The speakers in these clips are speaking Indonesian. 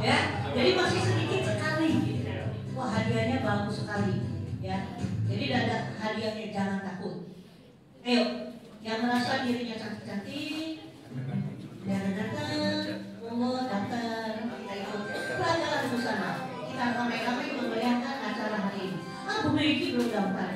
ya. Jadi masih sedikit sekali. Wah, hadiahnya bagus sekali, ya. Jadi ada hadiahnya, jangan takut. Ayo, yang merasa dirinya cantik-cantik, jangan datang, monggo datang, kita ikut pelajaran busana. Kita ramai-ramai memeriahkan acara hari ini. Ah, Bu Megi belum daftar.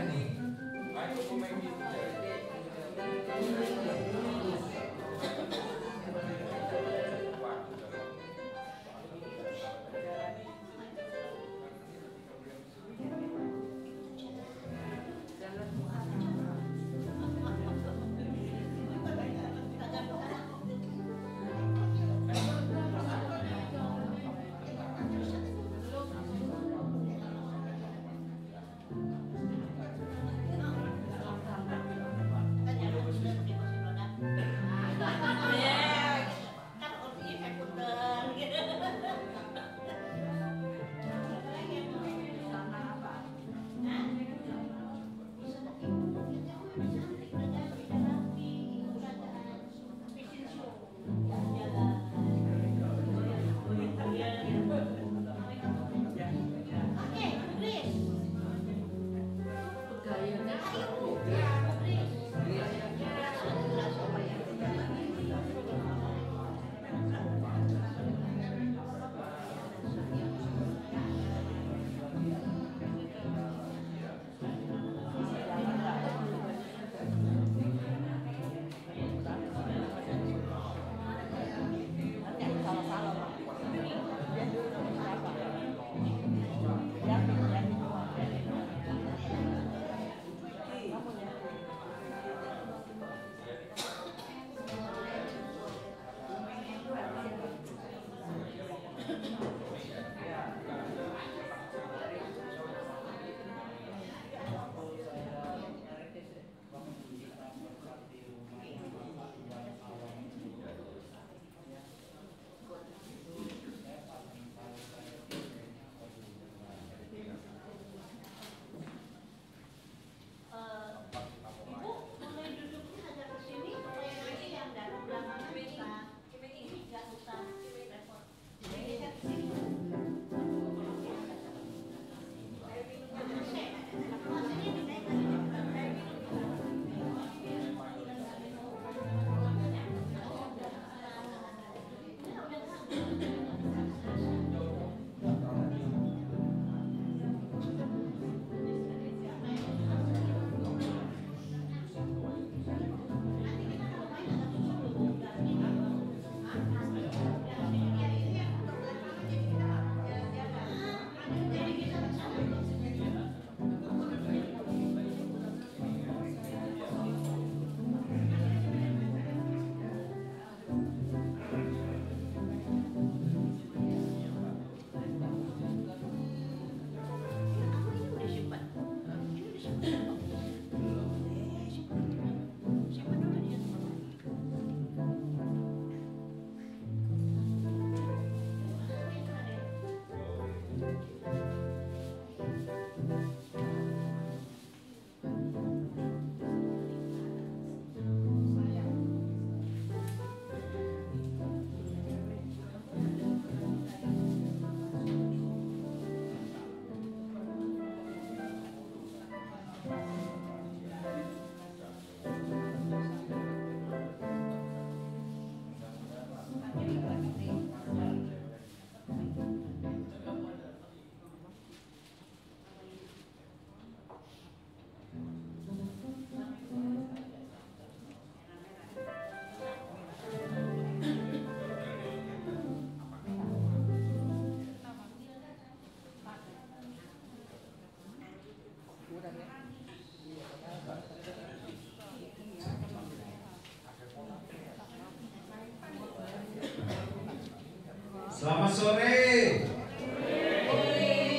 Selamat sore.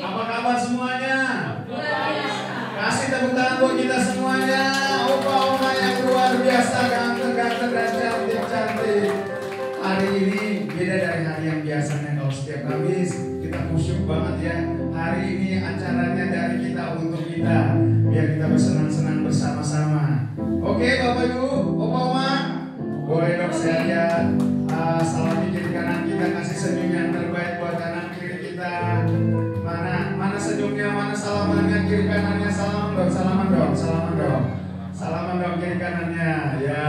Apa kabar semuanya? Kasih tepuk tangan buat kita semuanya. Opa-opa yang luar biasa, ganteng-ganteng dan cantik-cantik. Hari ini beda dari hari yang biasanya. Kalau setiap Kamis kita khusyuk banget ya. Hari ini acaranya dari kita untuk kita, biar kita bersenang-senang bersama-sama. Oke Bapak Ibu, Opa-oma, boleh dong saya lihat. Salam bikin kanan kita, kasih senyum yang terbaik buat kanan kiri kanannya, salaman dong, salaman dong, salaman dong. Salaman dong kiri kanannya, ya.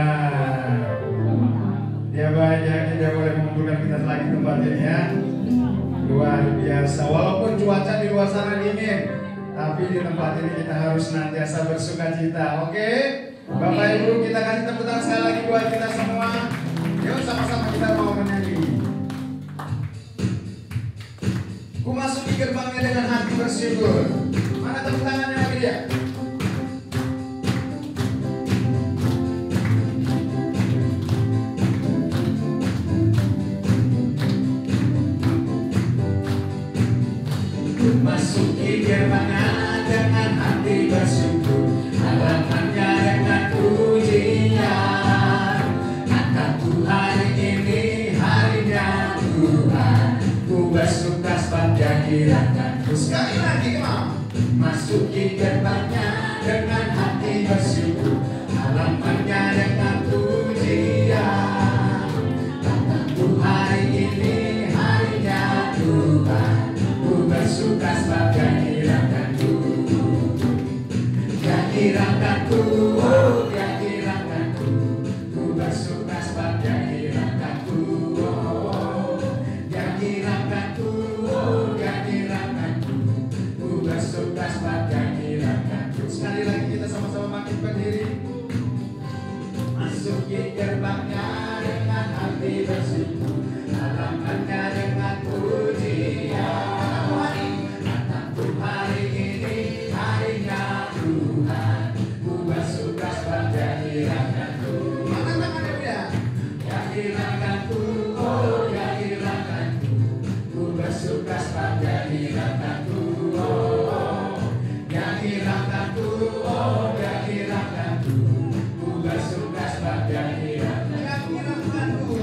Dia banyak, dia boleh mengumpulkan kita lagi tempat ini ya. Luar biasa, walaupun cuaca di luar sana dingin, tapi di tempat ini kita harus senantiasa bersuka cita, oke? Bapak Ibu, kita kasih tepuk tangan sekali lagi buat kita semua. Yuk sama-sama kita mau menyanyi. Ku masuki gerbangnya dengan hati bersyukur. Mana tepuk tangannya lagi dia? Ku masuki gerbangnya dengan hati bersyukur, halamannya dengan pujian. Kataku hari ini harinya Tuhan, ku bersuka sepanjang hidupku. Sekali lagi kemau. Masuki gerbangnya dengan hati bersyukur, halamannya dengan pujian. Kataku hari ini harinya Tuhan, ku bersuka sepanjang hidupku. Dia kirangkanku, oh dia kirangkanku, ku bersuka sepanjang hidupku. Oh, dia kirangkanku, oh dia kirangkanku, ku bersuka sepanjang hidupku. Sekali lagi kita sama-sama makin berdiri. Masuki gerbangnya dengan hati bersyukur, halamannya dengan pujian. Kataku hari ini harinya Tuhan, ku bersuka sepanjang hidupku. Mana tangannya dia? Ya kirangkanku, oh ya kirangkanku, ku bersuka sepanjang hidupku. Oh, ya kirangkanku, oh ya kirangkanku, ku bersuka sepanjang hidupku. Ya kirangkanku,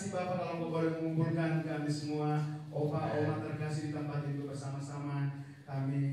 kasih Bapak kalau Engkau boleh mengumpulkan kami semua, Opa, Oma terkasih di tempat itu bersama-sama. Kami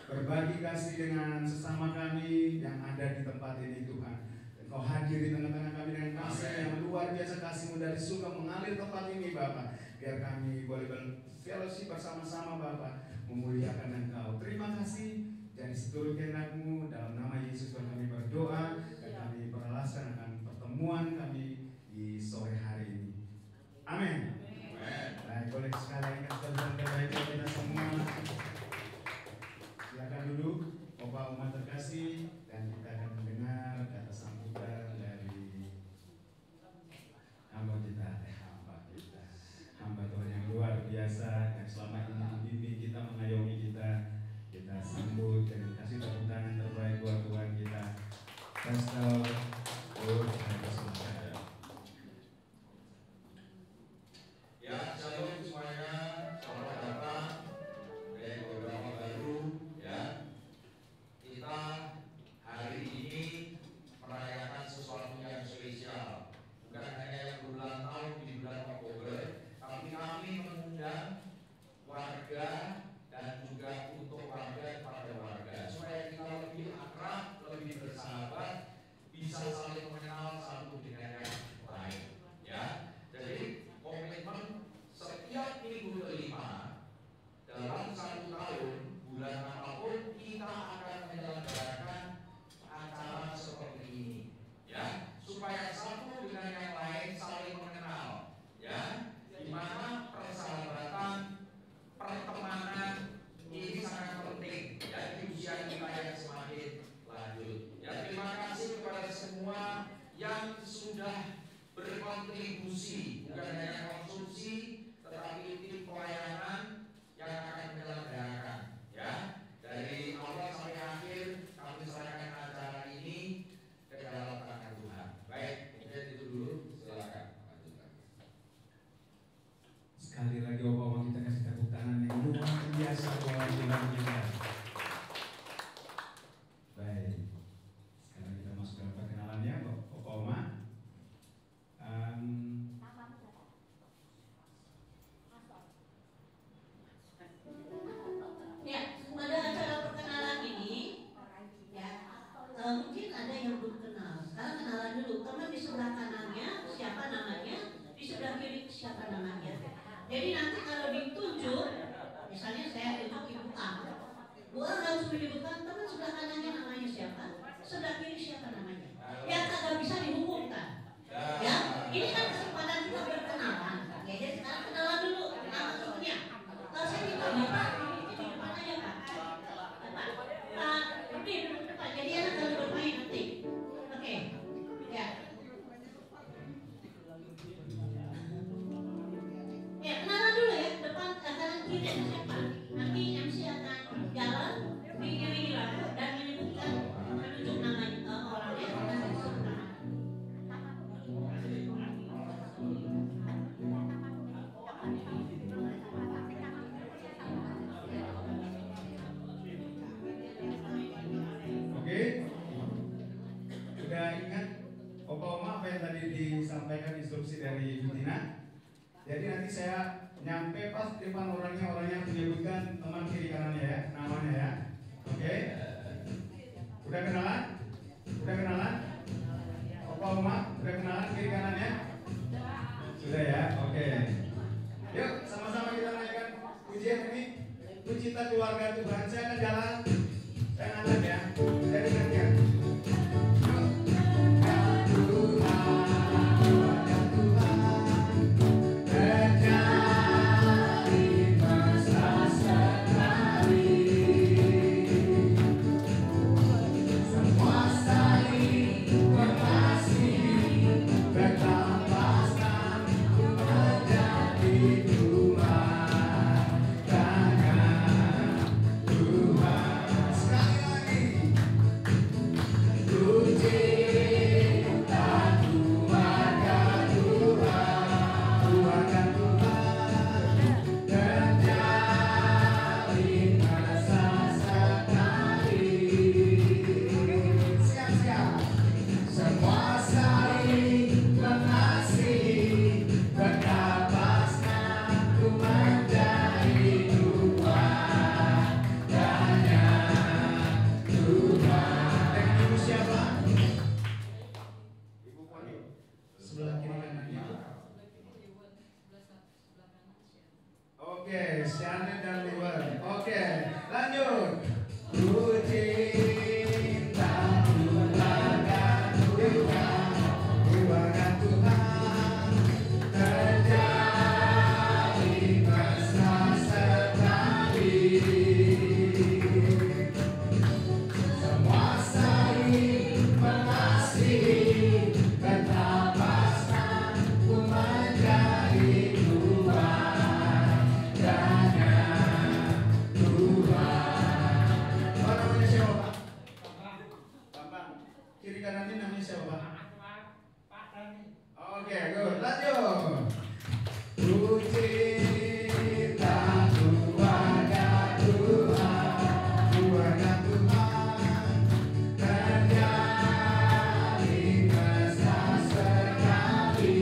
berbagi kasih dengan sesama kami yang ada di tempat ini Tuhan. Engkau hadir di tengah-tengah kami dengan kasih yang luar biasa, kasih-Mu dari surga mengalir tempat ini Bapak. Biar kami boleh berfellowship bersama-sama Bapak, memuliakan Engkau. Terima kasih dari seluruh kehendak-Mu, dalam nama Yesus kami berdoa dan kami beralasan akan pertemuan kami di sore hari ini. Amin. Baik, boleh sekali kasih Tuhan terbaik kita semua. Silakan duduk, Bapak Umat terkasih, dan kita akan mendengar kata sambutan dari hamba Tuhan yang luar biasa yang selama ini membimbing kita, mengayomi kita. Kita sambut dan kasih tepuk tangan terbaik buat Tuhan kita. Pastor ya, shalom semuanya, selamat datang dari beberapa baru ya. Kita hari ini merayakan sesuatu yang spesial, bukan hanya yang berulang tahun di bulan Oktober, tapi kami mengundang warga dan juga untuk warga kepada warga supaya kita lebih akrab, lebih bersahabat, bisa saling mengenal satu dengan yang lain ya. Jadi komitmen setiap minggu kelima dalam 1 tahun, bulan apapun kita akan menyelenggarakan acara seperti ini ya, supaya satu dengan yang lain saling mengenal ya, di mana persahabatan, pertemanan ini sangat penting ya di usia kita yang semakin lanjut ya. Terima kasih kepada semua yang sudah berkontribusi, bukan hanya konsumsi tetapi tim pelayanan yang akan menyelenggarakan ya. Dari awal sampai akhir kami serahkan acara ini ke dalam tangan Tuhan. Baik, mungkin itu dulu, silakan lanjutkan. Sekali lagi Bapak kita kasih tepuk tangan yang luar biasa buat Tuhan kita. Baik, sekarang kita masuk ke perkenalannya Bapak Oma. Ya, pada acara perkenalan ini ya, mungkin ada yang belum kenal. Sekarang kenalan dulu. Teman di sebelah kanannya siapa namanya, di sebelah kiri siapa namanya. Jadi nanti kalau ditunjuk, misalnya saya tunjuk Ibu A, Bu A harus menyebutkan teman sebelah kanannya namanya siapa, sebelah kiri siapa namanya. Biar kagak bisa dihubungkan. Ya, ini kan kesempatan kita berkenalan. Ya, jadi sekarang kenalan dulu nama temennya. Kalau saya minta Bapak di depan aja Pak. Pak, lebih duduk depan. Jadi anak kalau bermain nanti. Oke, ya. Ya, kenalan dulu ya, depan kanan kiri ada siapa. Nanti MC akan jalan mengiring dan menyebutkan menunjuk namanya orangnya dan disebut nama. Oke, sudah ingat Opa Oma apa yang tadi disampaikan instruksi dari Ibu Tina? Jadi nanti saya nyampe pas depan orangnya menyebutkan teman kiri kanannya ya, namanya ya. Oke, udah kenalan? Udah kenalan? Opa Oma, udah kenalan kiri kanannya? Sudah ya, oke. Yuk sama-sama kita naikkan pujian ini. Pujian keluarga Tuhan. Saya akan jalan, saya ngajak ya. Saya dengarkan. Semua si Andri dan Liwan. Oke, lanjut. Ku cinta keluarga Tuhan, keluarga Tuhan, terjadi mesra sekali. Semua saling mengasihi, betapa senang ku menjadi keluarganya Tuhan. Apa namanya siapa Pak? Bambang. Kiri kanannya namanya siapa Pak? Pak Dani. Oke, good. Lanjut. Ku cinta keluarga Tuhan, keluarga Tuhan, terjadi mesra sekali.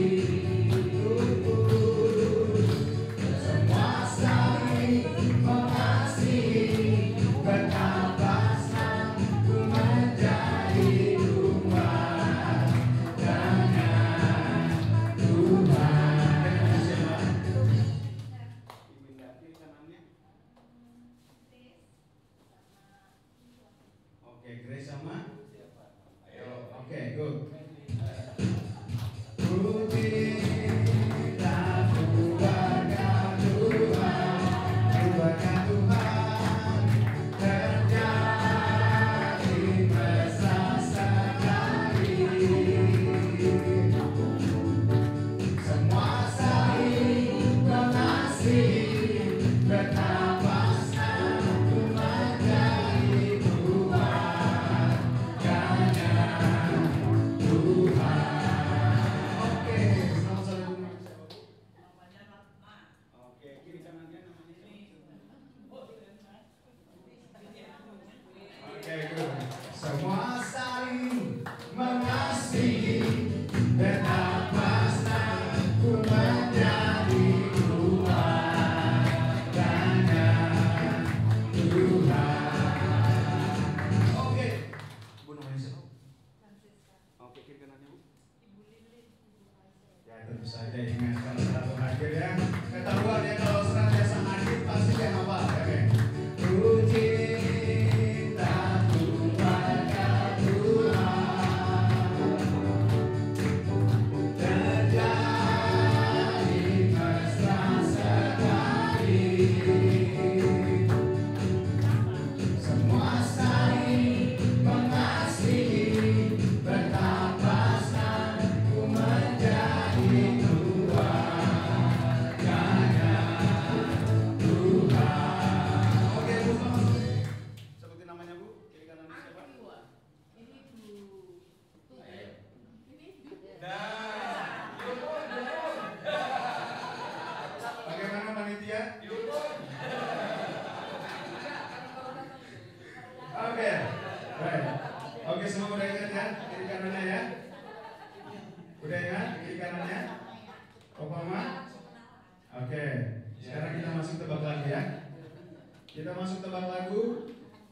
Semua saling mengasihi, betapa senang ku menjadi keluarganya Tuhan. Oke, Grace sama? Ayo. Oke, good. Ku cinta keluarga Tuhan, keluarga Tuhan, terjadi mesra sekali. Semua saling mengasihi, betapa senang ku menjadi keluarganya Tuhan. Oke, selamat sore Bu. Oke, kiri kanannya namanya Oke, good. Semua saling mengasihi, betapa senang ku menjadi keluarganya Tuhan. Oke, Bu namanya siapa? Oke, kiri kanannya Bu. Ya tentu saja ingat kalau selalu hadir ya. Ketahuan ya kalau senantiasa hadir pasti dia hafal. Oke. Ku cinta keluarga Tuhan, terjadi mesra sekali. Semua saling mengasihi, betapa senang ku menjadi keluarganya Tuhan. Oke Bu, sebutin namanya Bu, kiri kanannya siapa? Bagaimana panitia? Oke, baik. Oke, semua udah ingat ya, kiri kanannya ya. Udah ingat kiri kanannya? Opama? Oke, sekarang kita masuk tebak lagu ya. Kita masuk tebak lagu.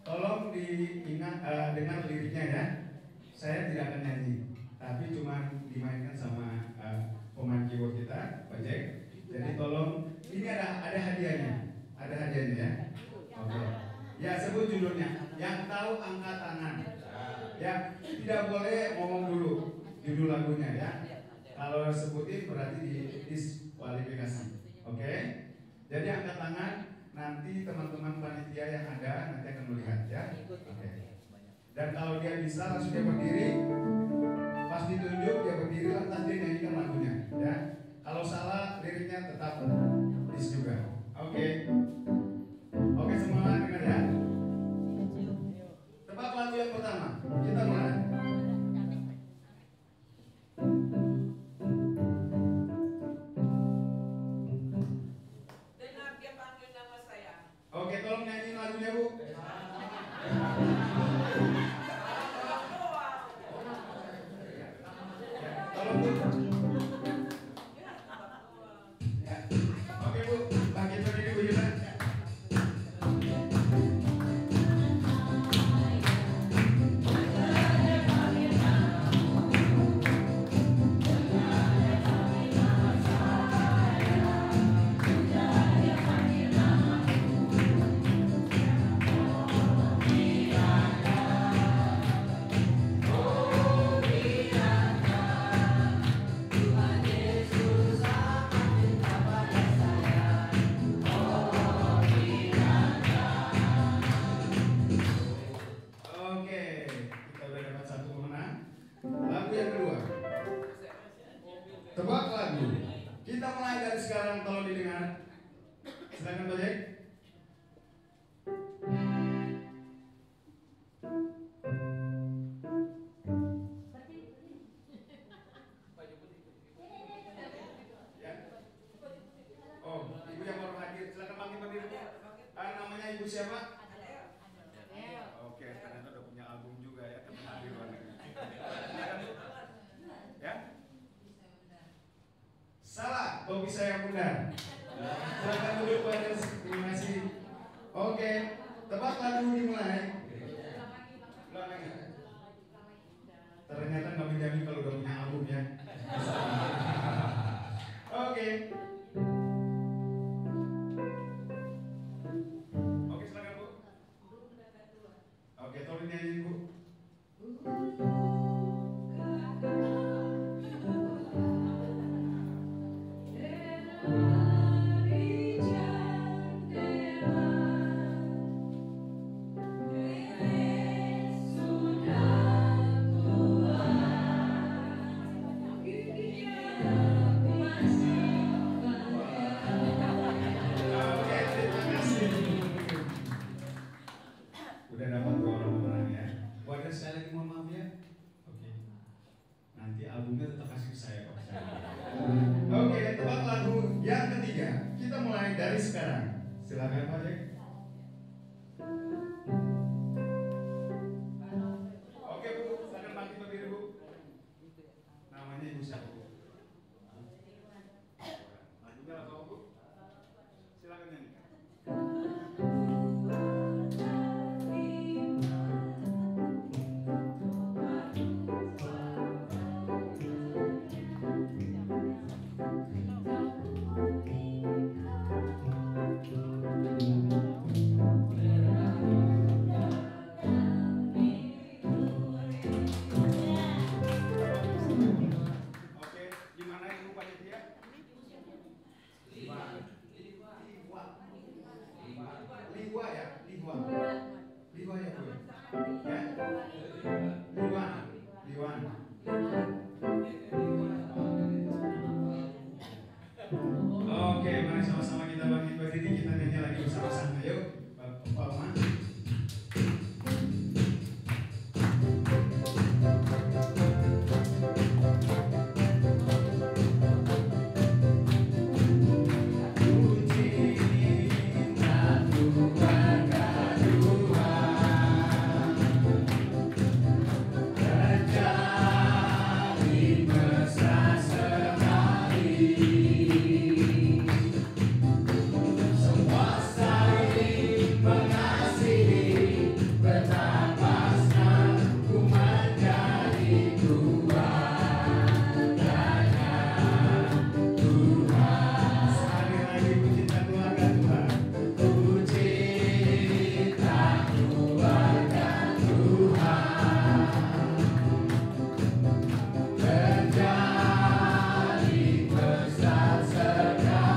Tolong diingat dengar liriknya ya. Saya tidak akan nyanyi, tapi cuma dimainkan sama pemain keyboard kita, Pak Jack. Jadi tolong, ini ada hadiahnya, ya. Oke. Ya, sebut judulnya. Yang tahu angkat tangan. Ya, tidak boleh ngomong dulu judul lagunya ya. Kalau sebutin berarti diskualifikasi. Oke? Jadi angkat tangan. Nanti teman-teman panitia yang ada nanti akan melihat ya. Oke. Dan kalau dia bisa langsung dia berdiri. Pas ditunjuk dia berdiri lantas dia nyanyikan lagunya ya. Kalau salah liriknya tetap dis juga. Oke. Oke semua dengar ya. Tebak lagu yang pertama. Kita mulai. Dengar dia panggil nama saya. Oke, tolong nyanyiin lagunya Bu. Tolong Bu. Ya. Tebak lagu. Kita mulai dari sekarang, tolong didengar. Silakan Pak Jack. Ya. Oh, ibu yang baru hadir, silakan bangkit berdiri. Namanya ibu siapa? Oke, ternyata udah punya album juga ya, teman di luar negeri. Silakan, Bu. Ya. Salah, Bobby saya bunda. Silakan duduk Pak. Terima kasih. Oke, tebak lagu dimulai. Ulang lagi. Ternyata nggak menjamin kalau udah punya album ya. Oke. Oke, silakan Bu. Oke, tolong nyanyiin Bu. Oke, terima kasih. Udah dapat 2 orang pemenang ya. Wadah sekali lagi mohon maaf ya. Oke. Nanti albumnya tetap kasih ke saya Pak. Oke, tebak lagu yang ketiga. Kita mulai dari sekarang. Silakan Pak Jack. Oke Bu, silakan bangkit berdiri Bu. Namanya Ibu siapa Bu? Lagunya apa Bu? Silakan nyanyikan. Oke, gimana Ibu panitia? Liwa ya, Liwa ya Bu. Ya? Liwan. Oke, mari sama-sama kita bangkit berdiri, kita nyanyi lagi bersama-sama. Yuk, Bapak Oma. Sekali lagi puji keluarga Tuhan. Sekali lagi. Keluarga Tuhan menjadi mesra sekali.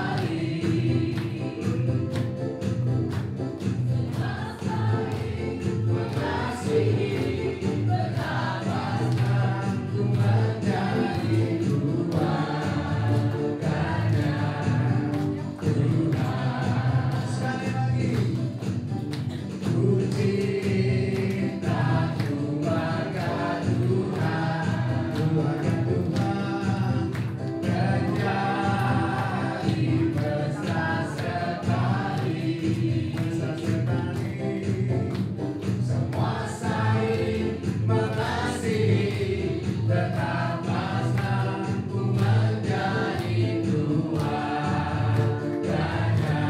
Semua saling mengasihi, betapa senangku menjadi keluarganya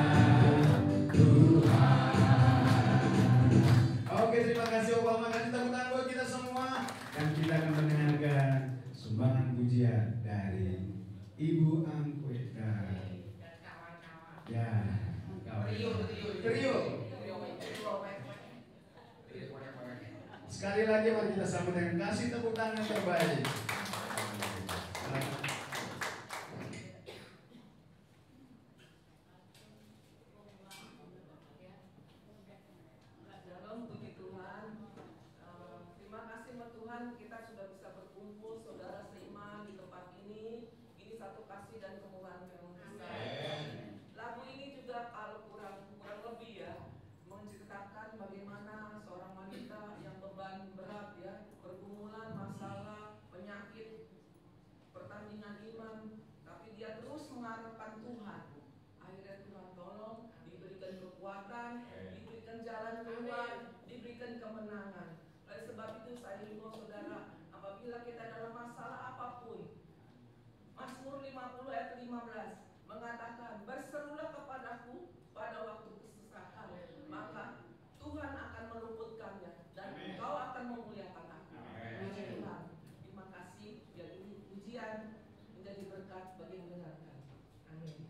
Tuhan. Oke, terima kasih Obama. Kasih tepuk tangan buat kita semua. Dan kita akan mendengarkan sumbangan pujian dari Ibu Angkweta. Ya, trio. Sekali lagi mari kita sambut dengan kasih tepuk tangan terbaik. Shalom, puji Tuhan. Terima kasih sama Tuhan kita sudah bisa berkumpul saudara seiman di tempat ini. Ini kita dalam masalah apapun. Mazmur 50 ayat 15 mengatakan, berserulah kepadaku pada waktu kesusahan, maka Tuhan akan meluputkannya dan Engkau akan memuliakan aku. Puji Tuhan. Terima kasih. Biar ini ujian menjadi berkat bagi yang mendengarkan. Amin.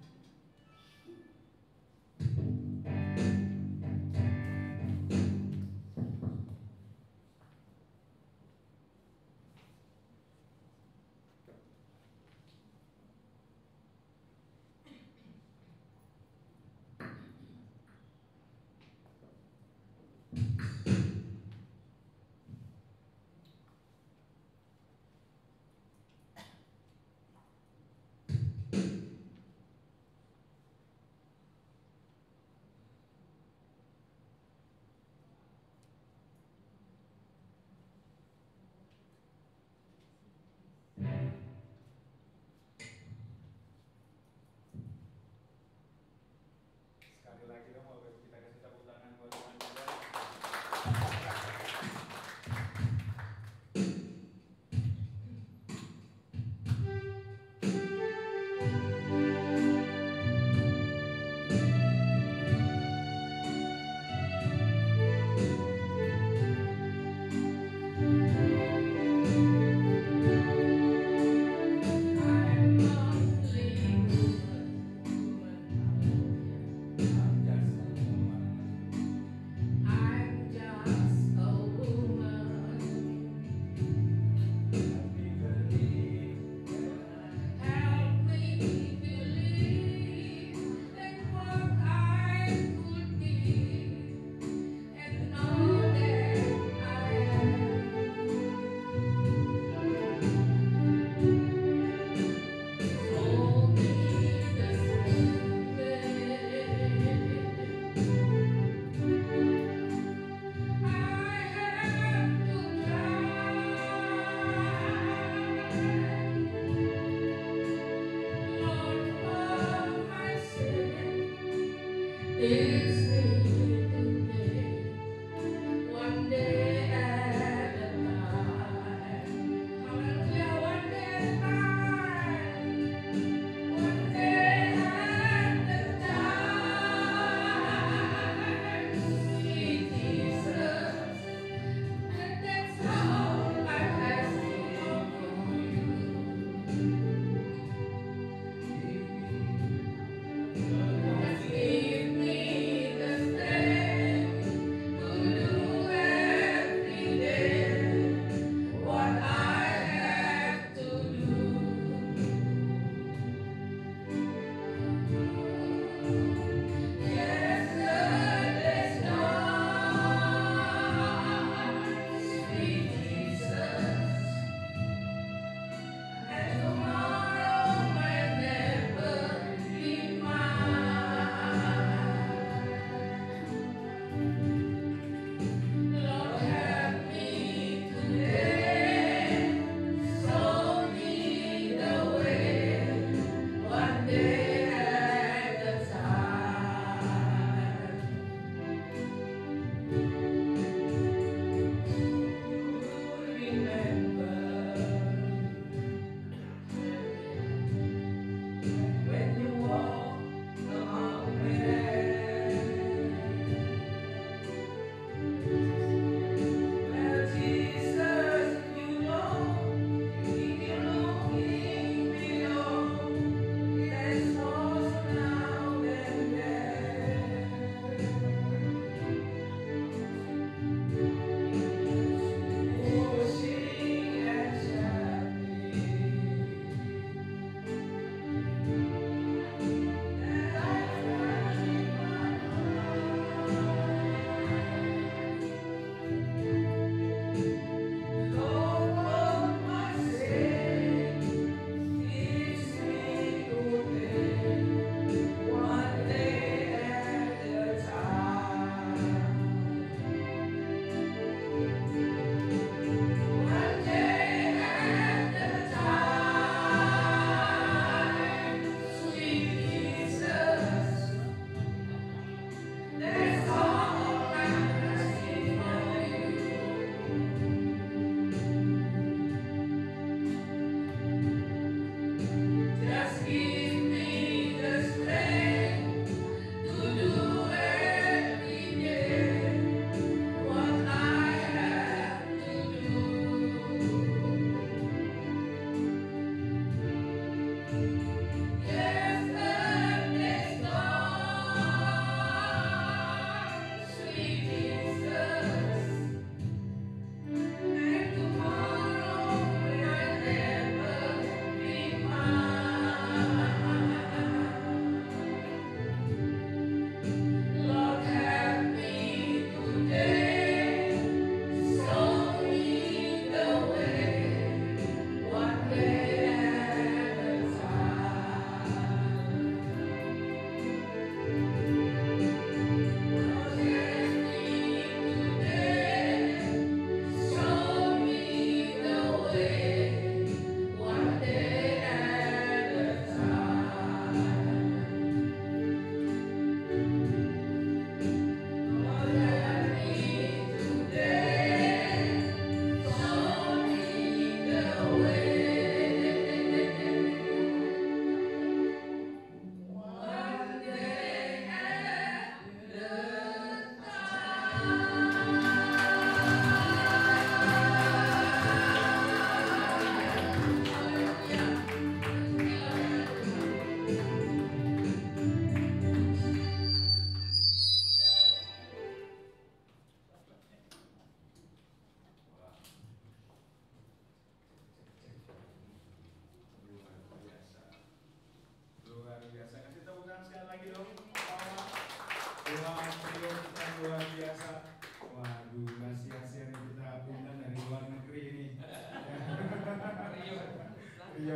Iya,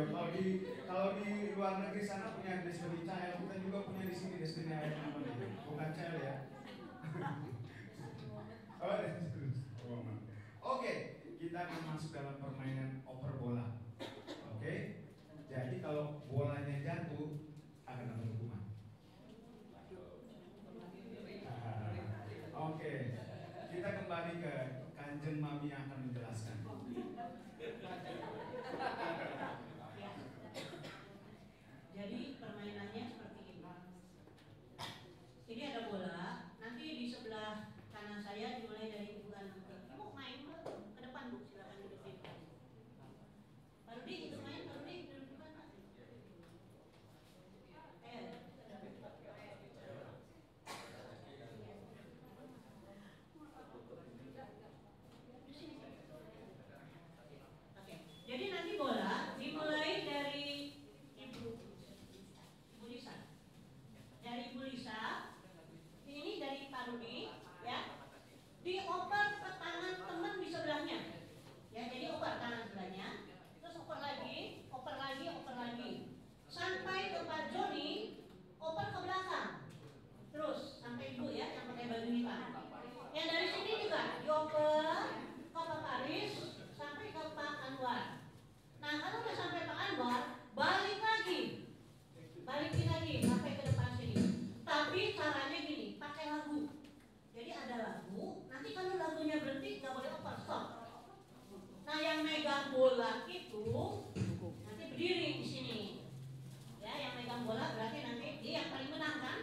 kalau di luar negeri sana punya Destiny Child, kita juga punya di sini Destiny Child namanya. Bukan Child ya. Oke, kita akan masuk dalam permainan oper bola. Oke, jadi kalau bolanya jatuh akan dapat hukuman. Oke, kita kembali ke Kanjeng Mami yang akan menjelaskan. Jadi permainannya seperti ini. Ini ada bola, nanti di sebelah kanan saya dimulai dari Ibu Anu. Ibu main ke depan Bu, silakan duduk di depan. Pak Rudi ikut main, Pak Rudi duduk di depan Pak. Oke, jadi nanti bola dimulai dari Ibu Lisa. Dari Ibu Lisa, ini dari Pak Rudi, ya. Dioper ke tangan teman di sebelahnya. Ya, jadi oper tangan sebelahnya, terus oper lagi, oper lagi, oper lagi. Sampai ke Pak Joni, oper ke belakang. Terus sampai Ibu ya yang pakai baju hitam. Yang dari sini juga dioper ke Pak Paris sampai ke Pak Anwar. Nah, kalau udah sampai Pak Anwar, balik lagi. Balikin lagi sampai ke depan sini. Tapi caranya gini, pakai lagu. Jadi ada lagu, nanti kalau lagunya berhenti nggak boleh oper, stop. Nah, yang megang bola itu nanti berdiri di sini. Ya, yang megang bola berarti nanti dia yang paling menang kan?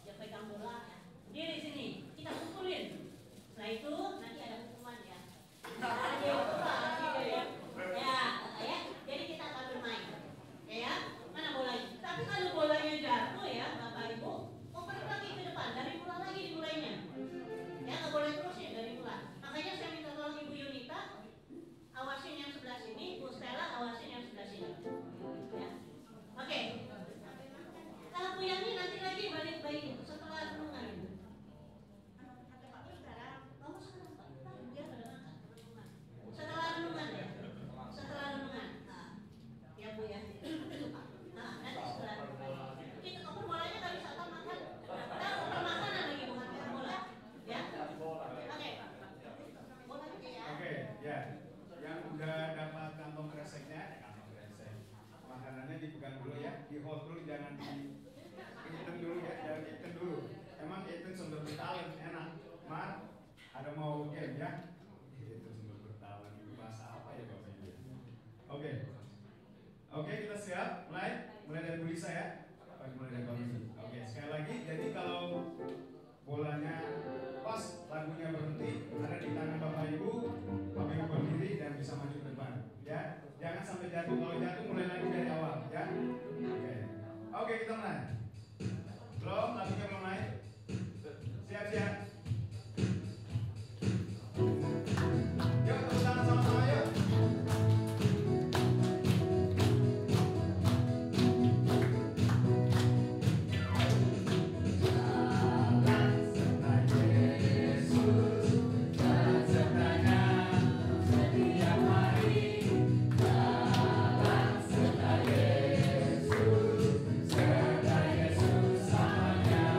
Dia pegang bola, ya. Berdiri sini. Kita pukulin. Setelah itu nanti ada hukuman ya. Ada hukuman ya. Ya. Jadi kita akan bermain. Ya. Mana bolanya? Tapi kalau bolanya jatuh ya, Bapak Ibu, oper lagi ke depan, dari mula lagi dimulainya. Ya, nggak boleh terus ya dari mula. Makanya saya minta tolong Ibu Yunita awasin yang sebelah sini, Bu Stella awasin yang sebelah sini. Ya. Oke. Kalau Bu Yani nanti lagi balik baik setelah renungan. Kata Pak Bu sekarang, kamu sekarang Pak, dia pada makan renungan. Setelah renungan ya. Setelah renungan. Nah, ya Bu ya. Nah, nanti setelah renungan. Kita oper bolanya nggak bisa oper makan. Kita oper makanan lagi bukan oper bola. Ya. Oke. Bola aja ya. Oke, ya. Yang udah dapat kantong kreseknya, kantong kresek. Makanannya dipegang dulu ya, di hold dulu, jangan dihitung dulu ya, jangan dihitung dulu. Emang itu sumber bertalent, enak. Mar, ada mau game ya? Itu sumber bertalent, itu bahasa apa ya Bapak Ibu? Oke, kita siap, mulai dari Bu Lisa ya. Mulai dari Bapak Ibu. Oke, sekali lagi, jadi kalau bolanya pas, lagunya berhenti, ada di tangan Bapak Ibu berdiri dan bisa maju ke depan. Ya, jangan sampai jatuh. Kalau jatuh mulai lagi dari awal. Ya, oke, kita mulai. Belum, lagunya belum naik. Siap. Yuk, tepuk tangan sama-sama yuk. Serta Yesus samanya.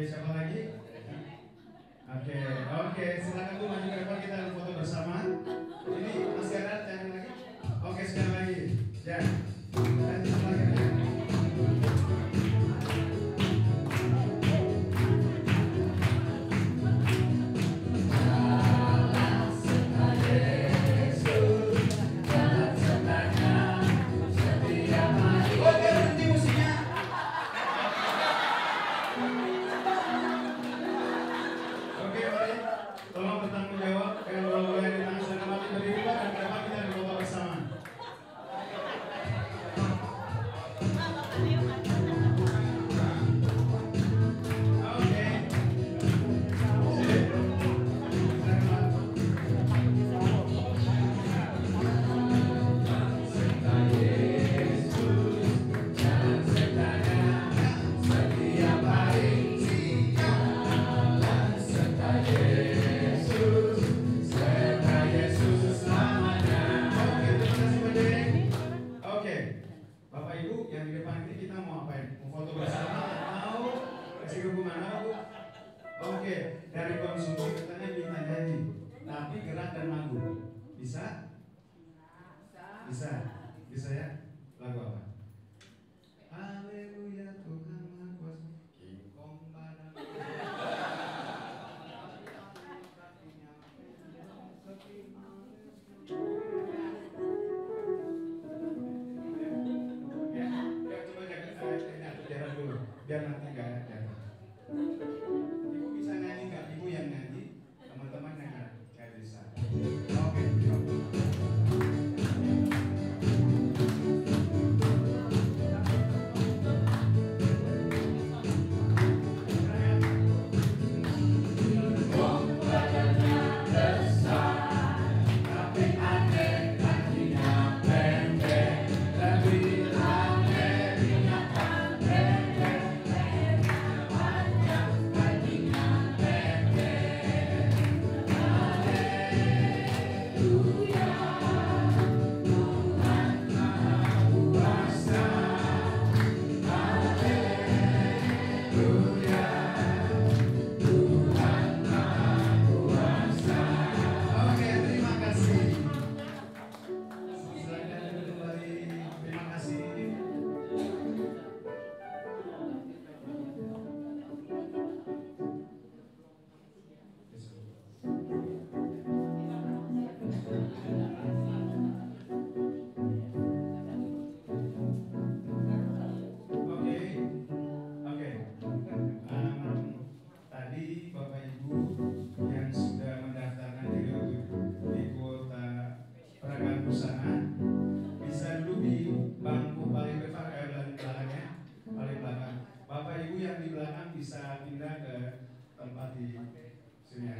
siapa lagi? Oke, silakan Bu maju ke depan, kita foto bersama. Ini masih ada cari lagi? Oke, sekali lagi. Ya. Dan satu lagi. Bisa ya? Lagu apa? Haleluya Tuhan Maha Kuasa. King Kong Badan. Ya coba jalan dulu, biar nanti nggak ada. Ibu bisa nyanyi nggak? Ibu yang nyanyi, teman-teman yang nggak bisa. Oke. Tadi Bapak Ibu yang sudah mendaftarkan diri untuk di kuota peragaan busana bisa duduk di bangku paling belakangnya, paling belakang. Bapak Ibu yang di belakang bisa pindah ke tempat di sini ya.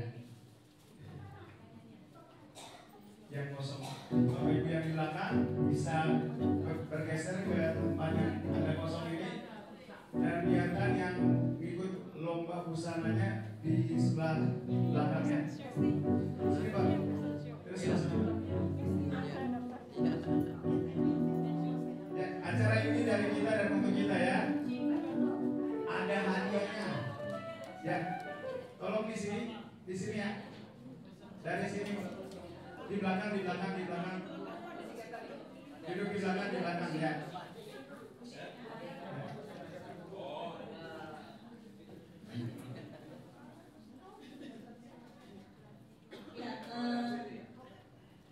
Yang kosong. Bapak Ibu yang di belakang bisa bergeser ke tempat yang ada kosong ini dan biarkan yang ikut lomba busananya di sebelah belakangnya. Sini Pak. Terus ya. Ya, acara ini dari kita dan untuk kita ya. Ada hadiahnya. Ya. Tolong di sini ya. Dari sini. Di belakang. Duduk di belakang ya.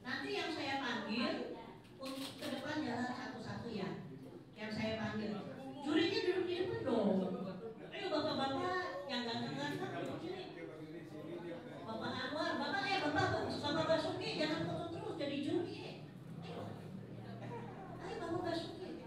Nanti yang saya panggil untuk ke depan jalan satu-satu ya. Yang saya panggil, jurinya duduk di depan dong. Ayo bapak-bapak yang ganteng-ganteng duduk sini. Bapak Anwar, Bapak Basuki jangan foto terus jadi juri. Ayo Bapak Basuki.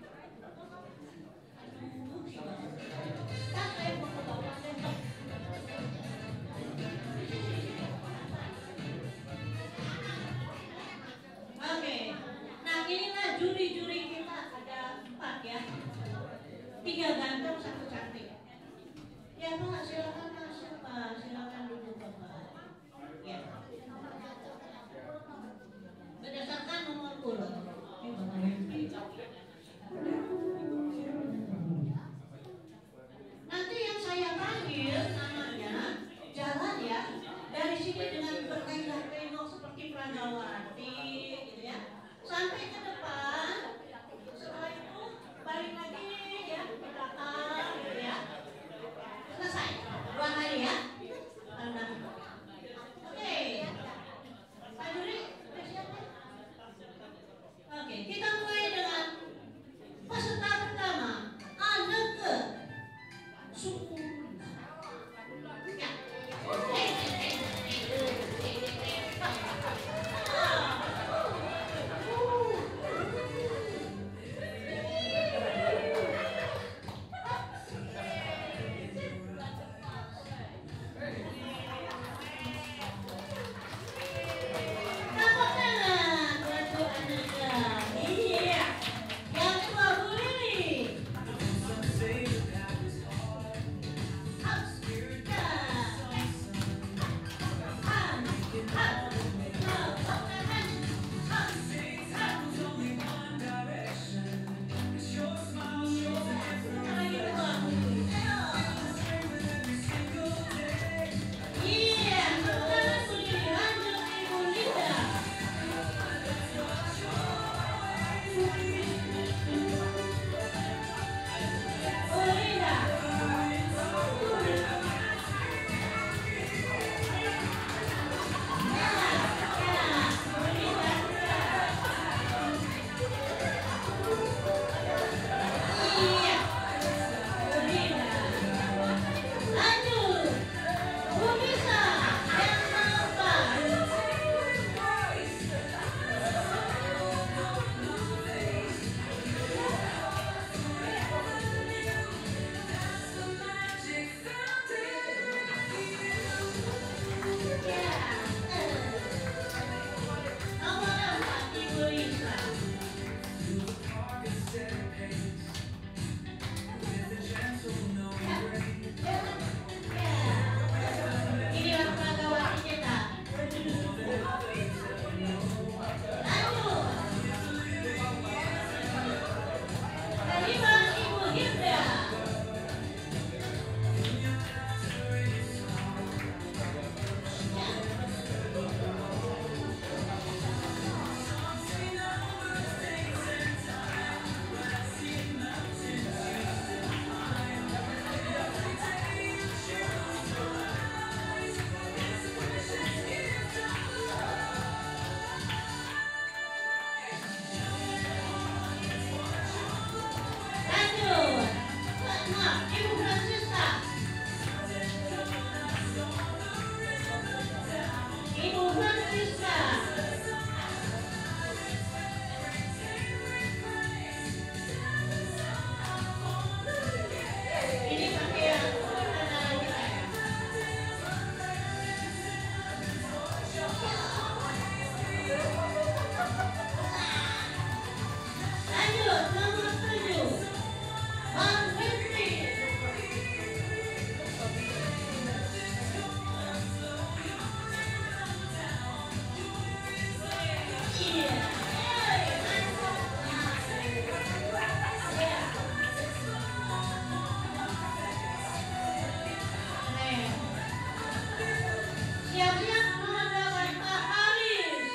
Siap-siap menandakan Pak Haris.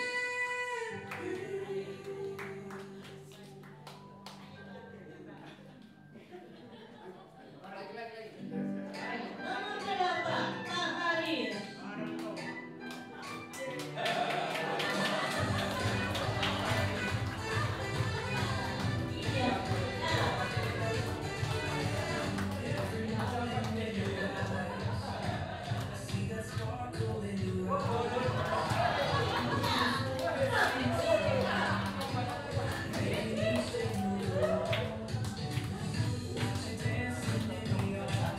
Nomor berapa? Pak Haris. Iya.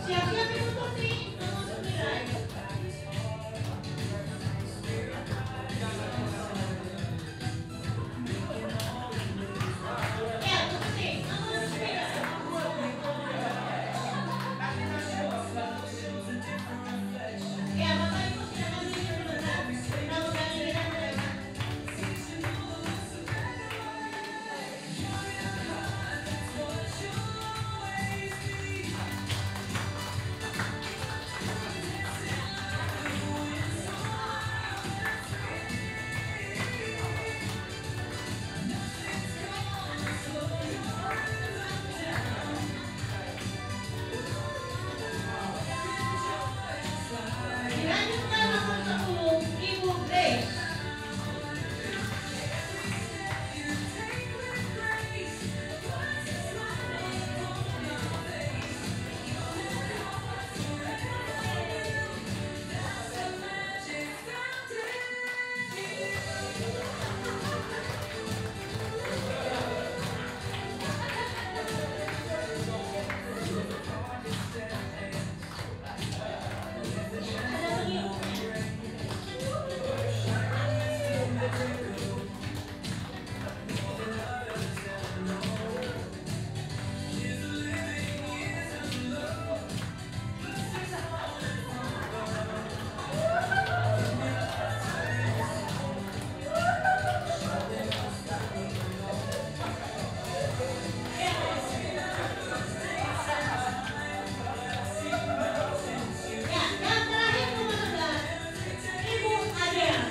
Siap-siap Ibu Tuti, nomor 9. Ya, Bu Tuti, nomor 9. Ya, Bapak Ibu silakan duduk sebentar. Mudah-mudahan kita mereka. Dilanjutkan nomor 10, Ibu Grace. Ada beliau. Ya, yang terakhir nomor 11, Ibu Adea.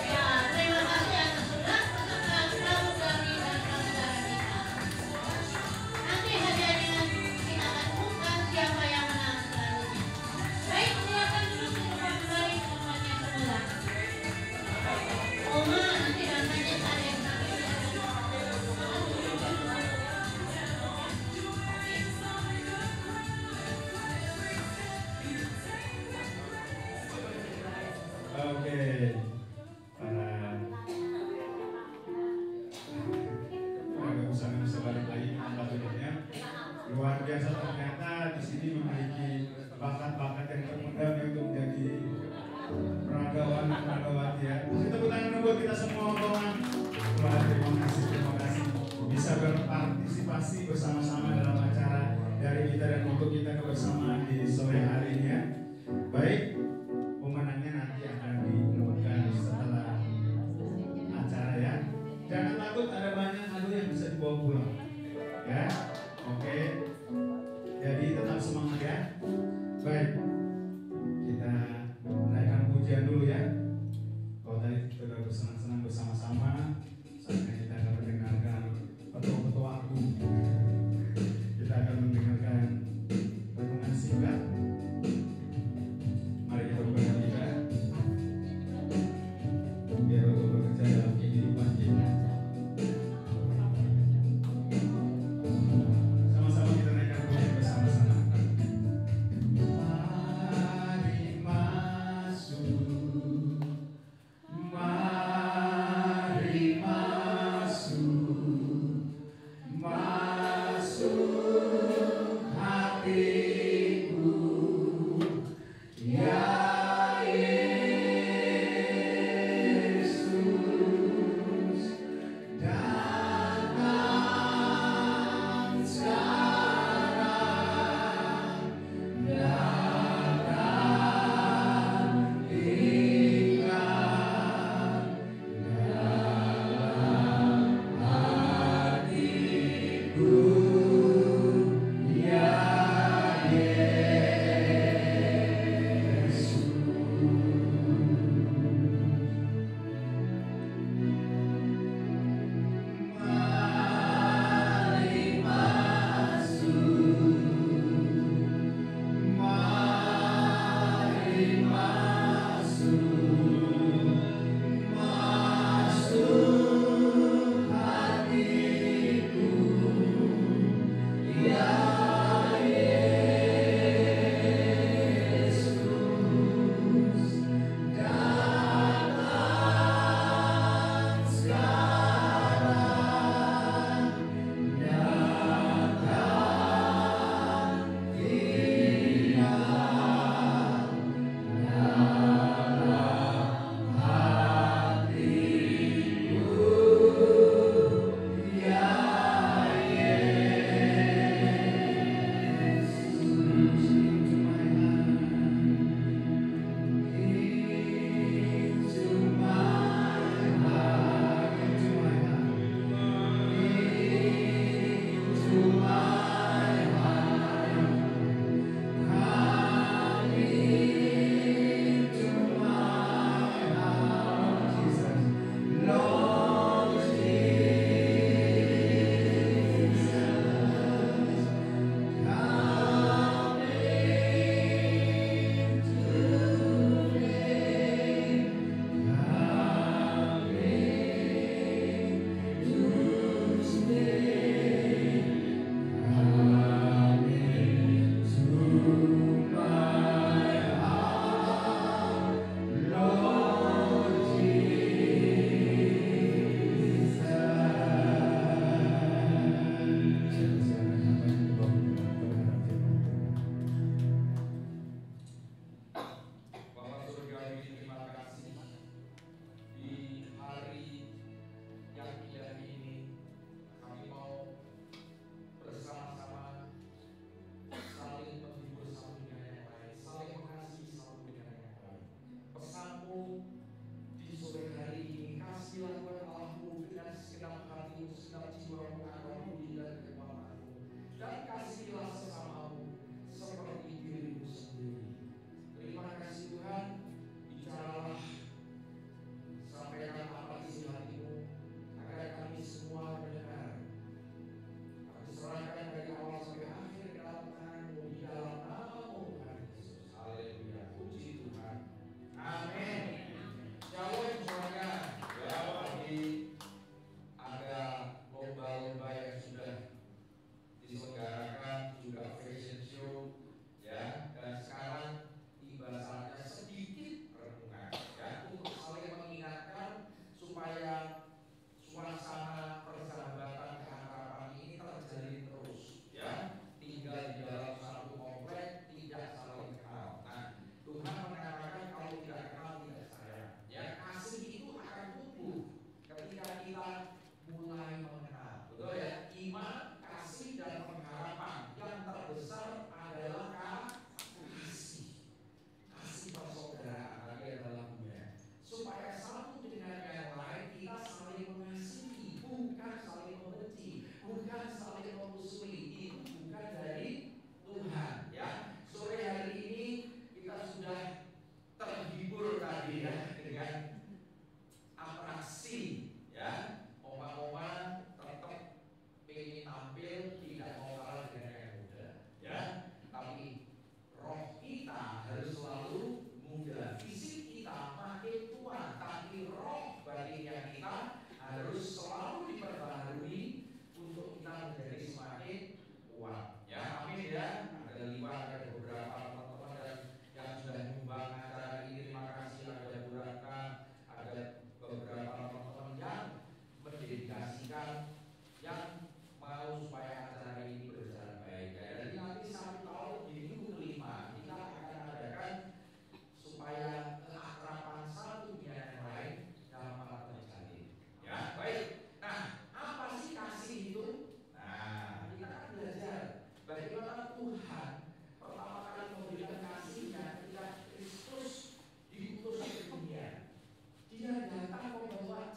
Ya, terima kasih atas surat peserta pramugari dan pramugara kita. Nanti hadiahnya kita akan umumkan siapa yang menang selanjutnya. Baik, silakan duduk di tempat kembali ke tempatnya semula. Oma, nanti namanya ada yang Oke, para nggak bisa balik lagi ke tempat duduknya. Luar biasa ternyata di sini memiliki bakat-bakat yang terpendam untuk menjadi peragawati ya. Kasih tepuk tangan buat kita semua kawan. Wah, terima kasih bisa berpartisipasi bersama-sama dalam acara dari kita dan untuk kita kebersamaan di sore hari ini ya. Baik. Pemenangnya nanti akan diumumkan setelah acara ya. Jangan takut, ada banyak hadiah yang bisa dibawa pulang. Ya, oke. Jadi tetap semangat ya. Baik, kita naikkan pujian dulu ya. Kalau tadi sudah bersenang-senang bersama-sama, saatnya kita akan mendengarkan petua-petua agung. Kita akan mendengarkan renungan singkat. Mari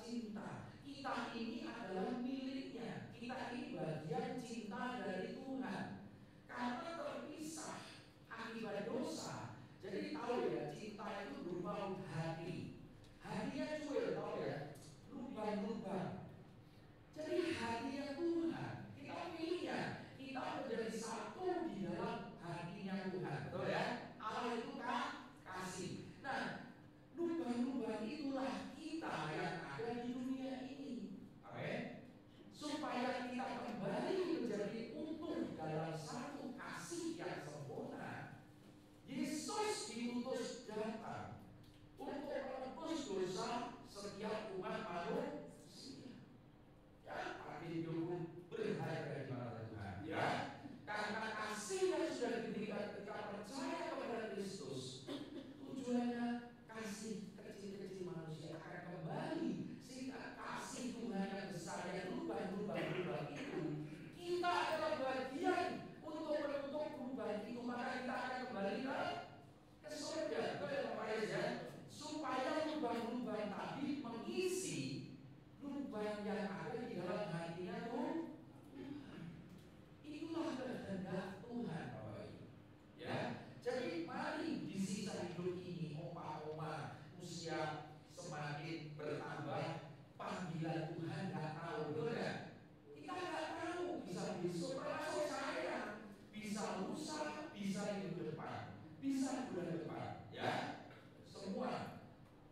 cinta. Kita ini adalah miliknya. Kita ini bagian cinta dari Tuhan. Karena terpisah akibat dosa. Jadi tahu ya, cinta itu berupa hati. Hatinya cuil, tahu ya, lubang-lubang. Jadi hatinya Tuhan, kita pilihnya, kita menjadi satu di dalam hatinya Tuhan, betul ya? Allah itu kasih. Nah, lubang-lubang itulah kita yang ada di dunia ini. Amin. Supaya kita kembali menjadi utuh dalam satu kasih yang sempurna. Yesus diutus datang untuk menebus dosa setiap umat manusia. Ya, tapi hidupku berharga di mata Tuhan. Ya, karena kasih yang sudah diberikan ketika percaya kepada Kristus, tujuannya kasih kecil-kecil manusia akan kembali, sehingga kasih Tuhan yang besar yang lubang-lubang itu kita adalah bagian untuk menutup lubang itu, maka kita akan kembali ke surga. Ya, supaya lubang-lubang tadi mengisi lubang yang ada di dalam hatinya Tuhan. Itulah kehendak Tuhan, Bapak Ibu. Ya, jadi mari di sisa hidup ini, oma-oma usia semakin bertambah, panggilan Tuhan nggak tahu, betul ya? Kita nggak tahu, bisa besok, termasuk saya, bisa lusa, bisa minggu depan, bisa bulan depan, ya, semua.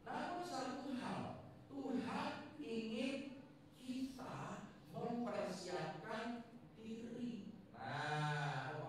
Namun satu hal, Tuhan ingin kita mempersiapkan diri. Nah,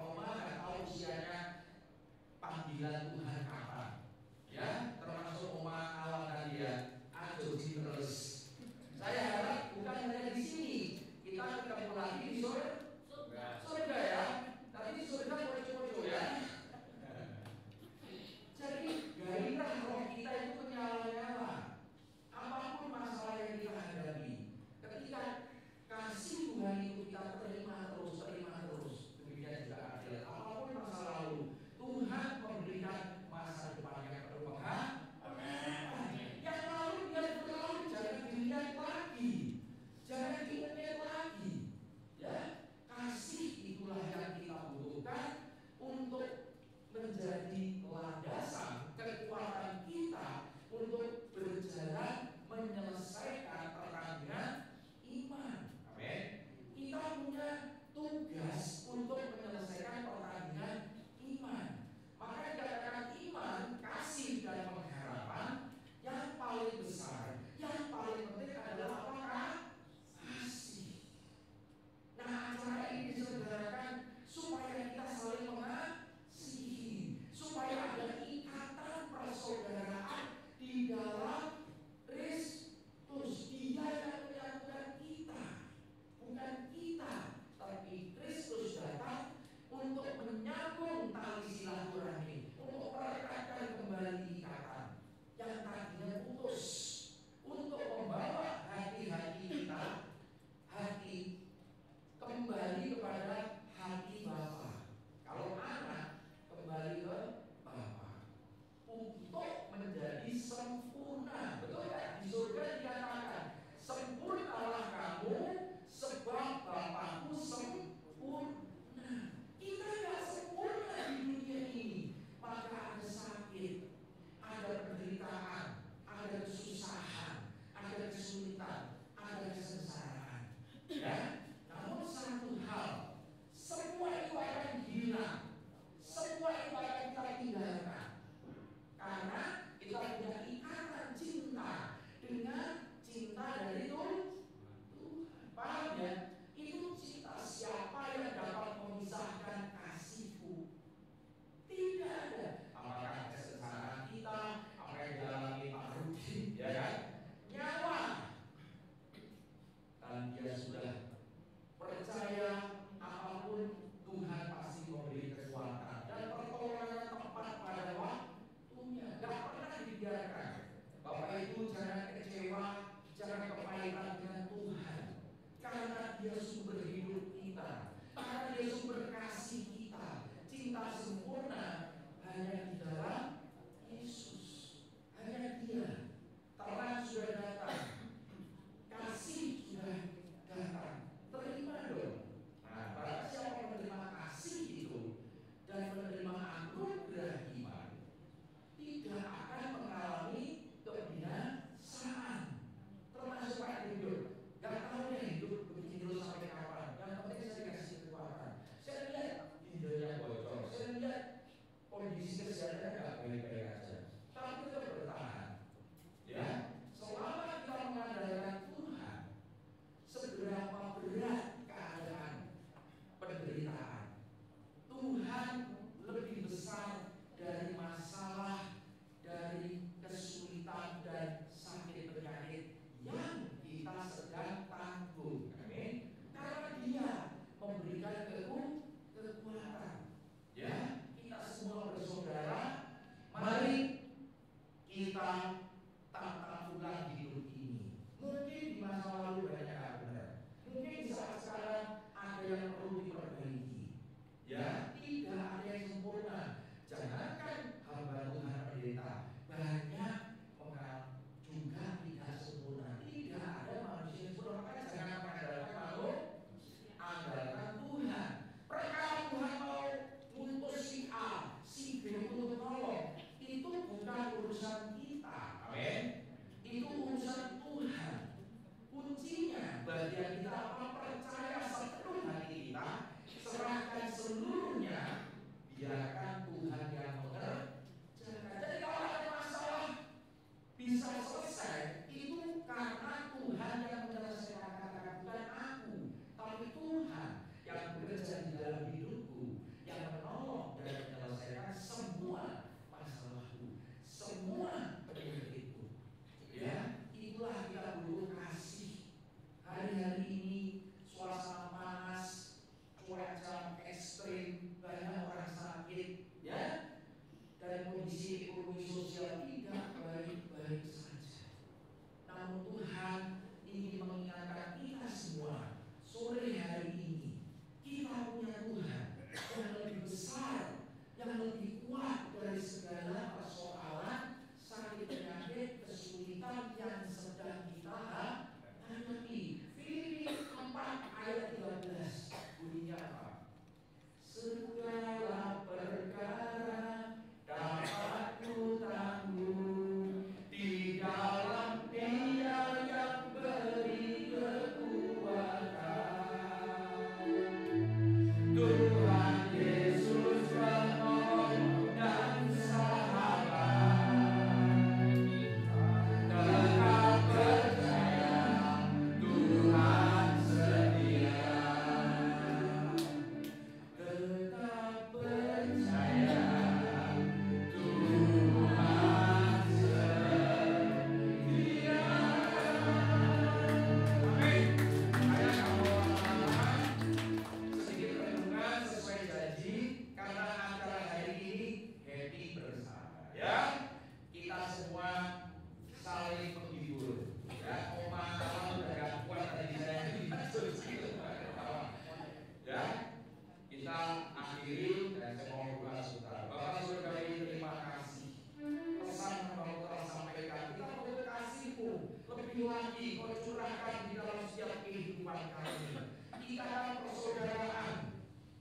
kasih Kau curahkan di dalam setiap kehidupan kami. Ikatan persaudaraan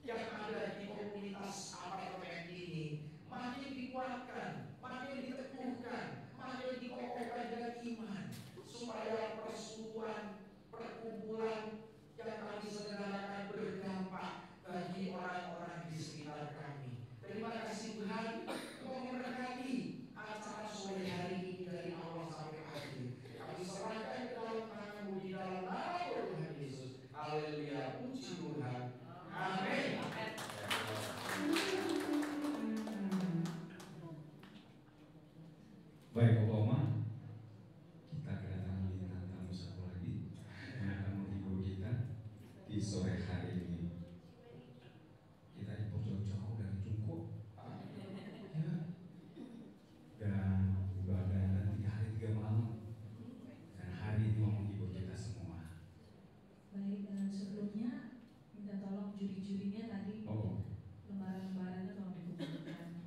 yang ada di komunitas apartemen ini makin dikuatkan, makin diteguhkan, makin dikokohkan dengan iman, supaya persekutuan, perkumpulan yang kami selenggarakan berdampak bagi orang-orang di sekitar kami. Terima kasih Tuhan, Kau memberkati acara sore hari ini dari awal sampai akhir. Kami serahkan ke dalam tangan-Mu di dalam nama Tuhan Yesus. Haleluya, puji Tuhan. Amin. Baik Bapak Oma, kita kedatangan bintang tamu satu lagi yang akan menghibur kita di sore hari ini. Kita impor jauh-jauh dari Cungkup, ya. Dan ibadah 3 hari 3 malam, dan hari ini mau menghibur kita semua. Baik, sebelumnya minta tolong juri-jurinya tadi lembaran-lembarannya tolong dikumpulkan.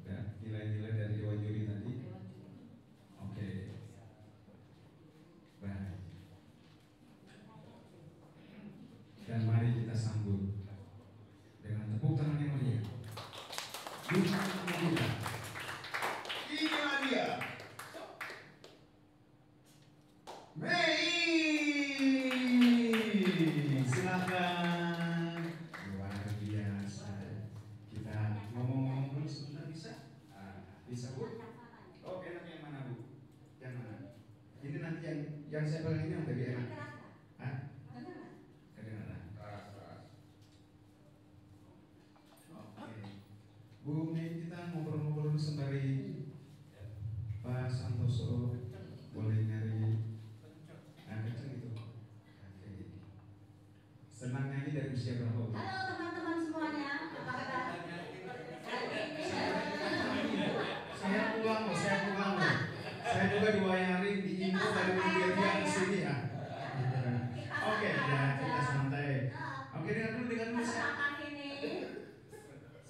Ya, nilai-nilai dari Dewan Juri tadi. Oke. Baik. Dan mari kita sambut dengan tepuk tangan yang meriah. Bintang tamu kita. Inilah dia. Mei. Silakan. Luar biasa. Kita ngomong-ngomong dulu sebentar bisa? Bisa Bu? Oh enak yang mana Bu? Yang mana? Ini nanti yang saya pegang ini yang lebih enak. Hah? Kedengaran. Oke. Bu Mei, kita ngobrol-ngobrol dulu sembari Pak Santoso boleh nyari kenceng itu. Oke. Senang nyanyi dari usia berapa Bu? Halo teman-teman semuanya, apa kabar? Saya pulang loh. Saya juga diwayarin di info dari media ke sini ya. Oke, ya kita santai. Oke, dengar dulu Kesempatan ini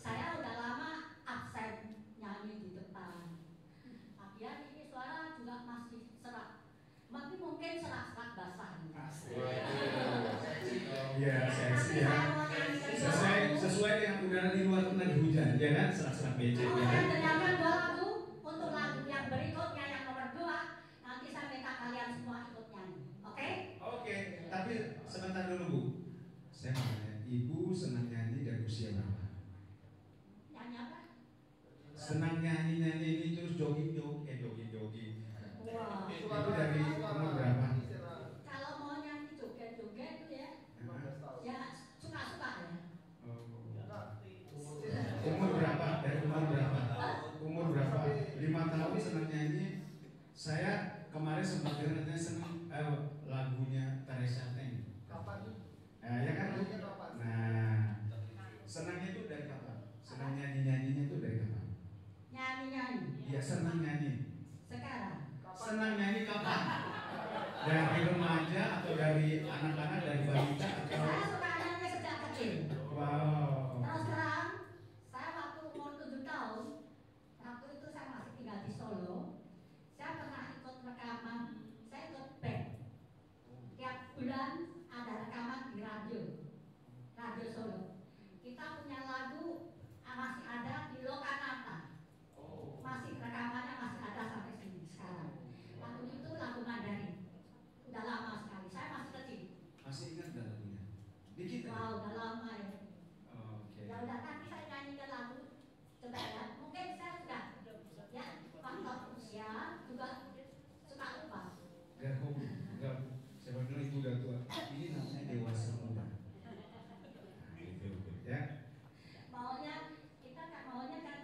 saya udah lama absen nyanyi di depan. Tapi ya ini suara juga masih serak. Mungkin serak-serak basah. Iya, seksi ya. Sesuai dengan udara di luar itu lagi hujan, ya kan? Serak-serak becek ya. Saya dengarkan 2 lagu. Untuk lagu yang berikutnya yang nomor 2, nanti saya minta kalian semua ikut nyanyi. Oke? Oke, tapi sebentar dulu Bu. Saya mau tanya, Ibu senang nyanyi dari usia berapa? Nyanyi apa? Senang nyanyi ini terus jogging. Wow. Itu dari umur berapa? Kalau mau nyanyi joget-joget itu ya suka-suka ya. Umur berapa? Dari umur berapa? Umur berapa? 5 tahun senang nyanyi. Saya kemarin sempat dengar senang lagunya Teresa Teng. Ya kan Bu? Nah, senangnya itu dari kapan? Senang nyanyinya itu dari kapan? Nyanyi. Iya, senang nyanyi. Sekarang. Senang nyanyi kapan? Dari remaja atau dari anak-anak, dari balita atau? Saya suka nyanyi sejak kecil. Wow. Terus terang, saya waktu umur 7 tahun, waktu itu saya masih tinggal di Solo. Saya pernah ikut rekaman, saya ikut band. Tiap bulan ada rekaman di radio Solo. Kita punya lagu masih ada di Lokanata. Masih rekamannya masih ada sampai sekarang. Lagu itu lagu Mandarin. Udah lama sekali. Saya masih kecil. Masih ingat nggak lagunya? Dikit aja. Wow, udah lama ya. Oke. Ya udah nanti saya nyanyikan lagu. Coba ya. Mungkin saya sudah ya faktor usia juga suka lupa. Enggak. Saya bilang itu udah tua. Ini namanya dewasa muda. Nah, gitu, ya. Kita maunya kan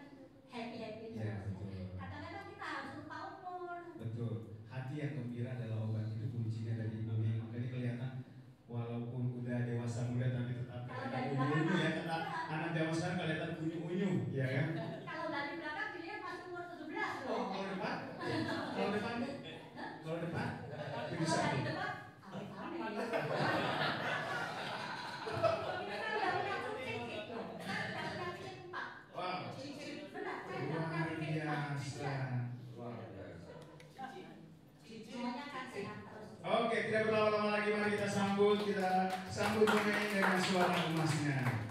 happy Ya, terus. betul. Kadang-kadang kita harus lupa umur. Betul. Hati yang gembira adalah obat, itu kuncinya dari Ibu Mei. Makanya kelihatan walaupun udah dewasa muda tapi tetap kelihatan unyu-unyu ya. Tetap anak zaman sekarang kelihatan unyu-unyu, ya kan? Kalau dari belakang dia masih umur 17 loh. Oh, kalau depan? Kalau depan Bu? Kalau depan? Kalau Bisa. dari depan, amit-amit. Kita kan udah punya kucing gitu. Kita udah punya kucing 4. Wow. Benar, saya udah punya Luar kucing 4. biasa. Luar biasa. tidak berlama-lama lagi, mari kita sambut pemain dengan suara emasnya.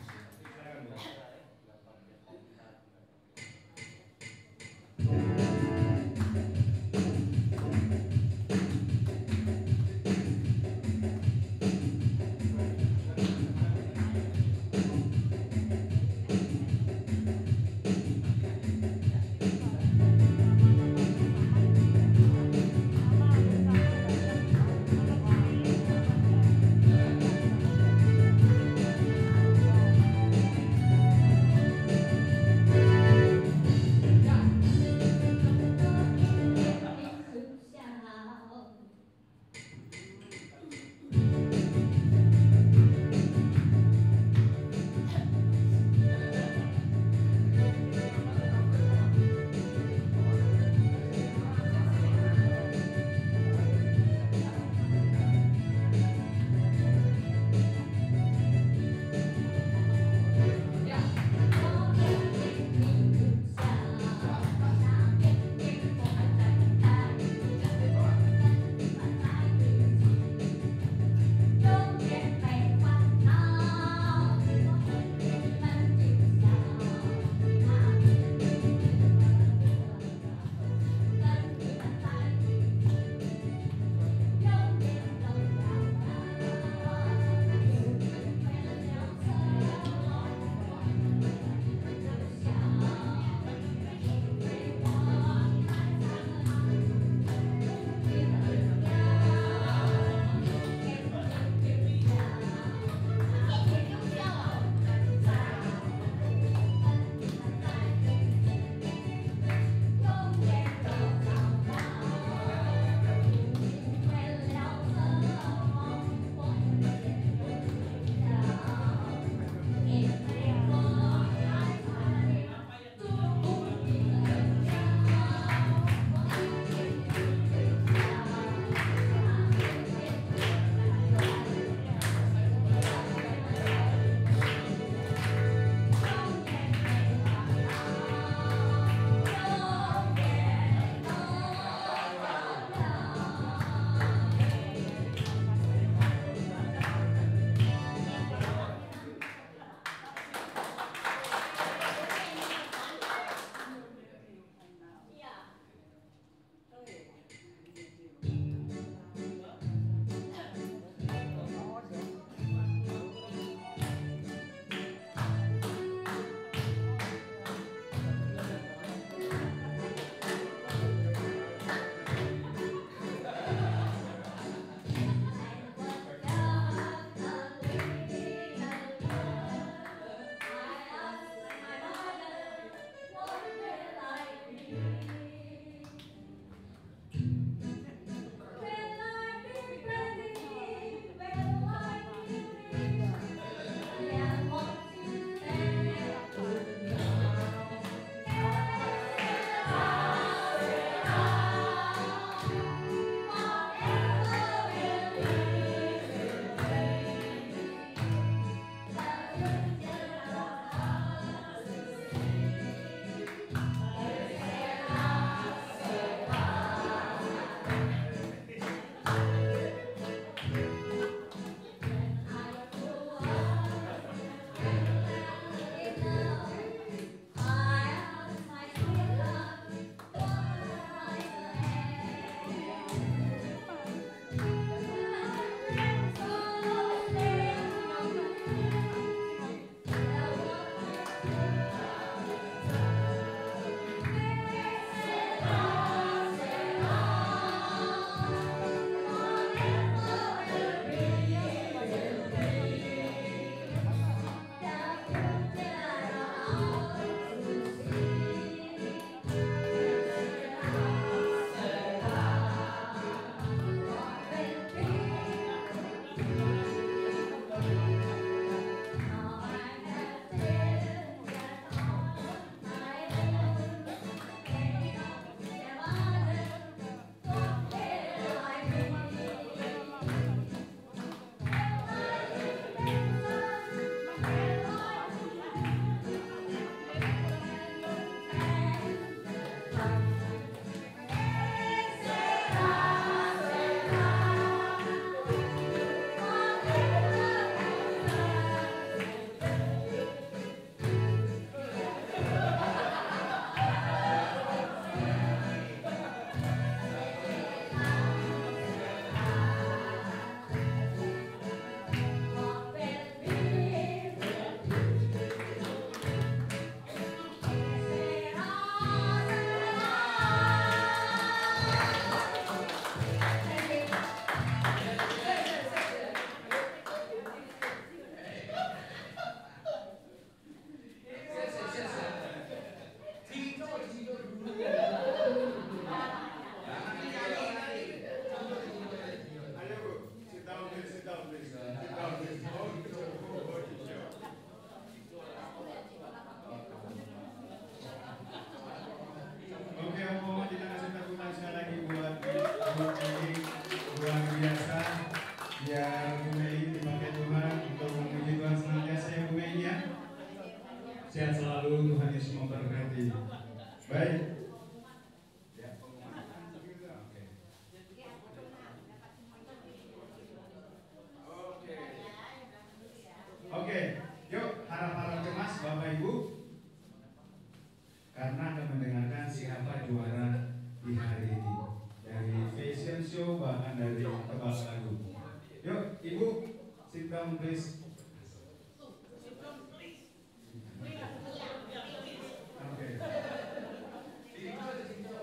microphone, please.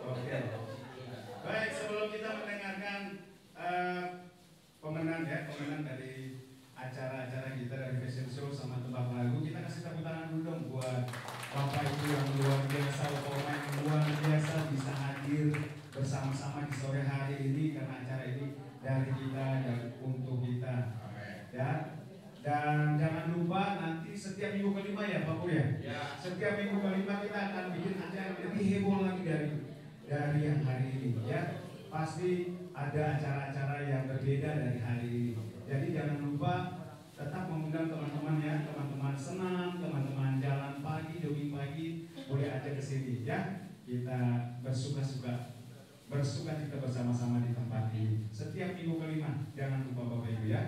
Oke. Baik, sebelum kita mendengarkan pemenang dari acara-acara kita dari fashion show sama tebak lagu, kita kasih tepuk tangan dulu dong buat Bapak Ibu yang luar biasa, Bapak yang luar biasa bisa hadir bersama-sama di sore hari ini karena acara ini dari kita dan untuk kita. Ya. Dan jangan lupa nanti setiap minggu kelima ya Pak Pur ya. Setiap minggu kelima kita akan bikin acara lebih heboh lagi dari yang hari ini ya. Pasti ada acara-acara yang berbeda dari hari ini. Jadi jangan lupa tetap mengundang teman-teman ya, teman-teman senam, teman-teman jalan pagi, jogging pagi, boleh aja ke sini ya. Kita bersuka-suka kita bersama-sama di tempat ini. Setiap minggu kelima, jangan lupa Bapak Ibu ya.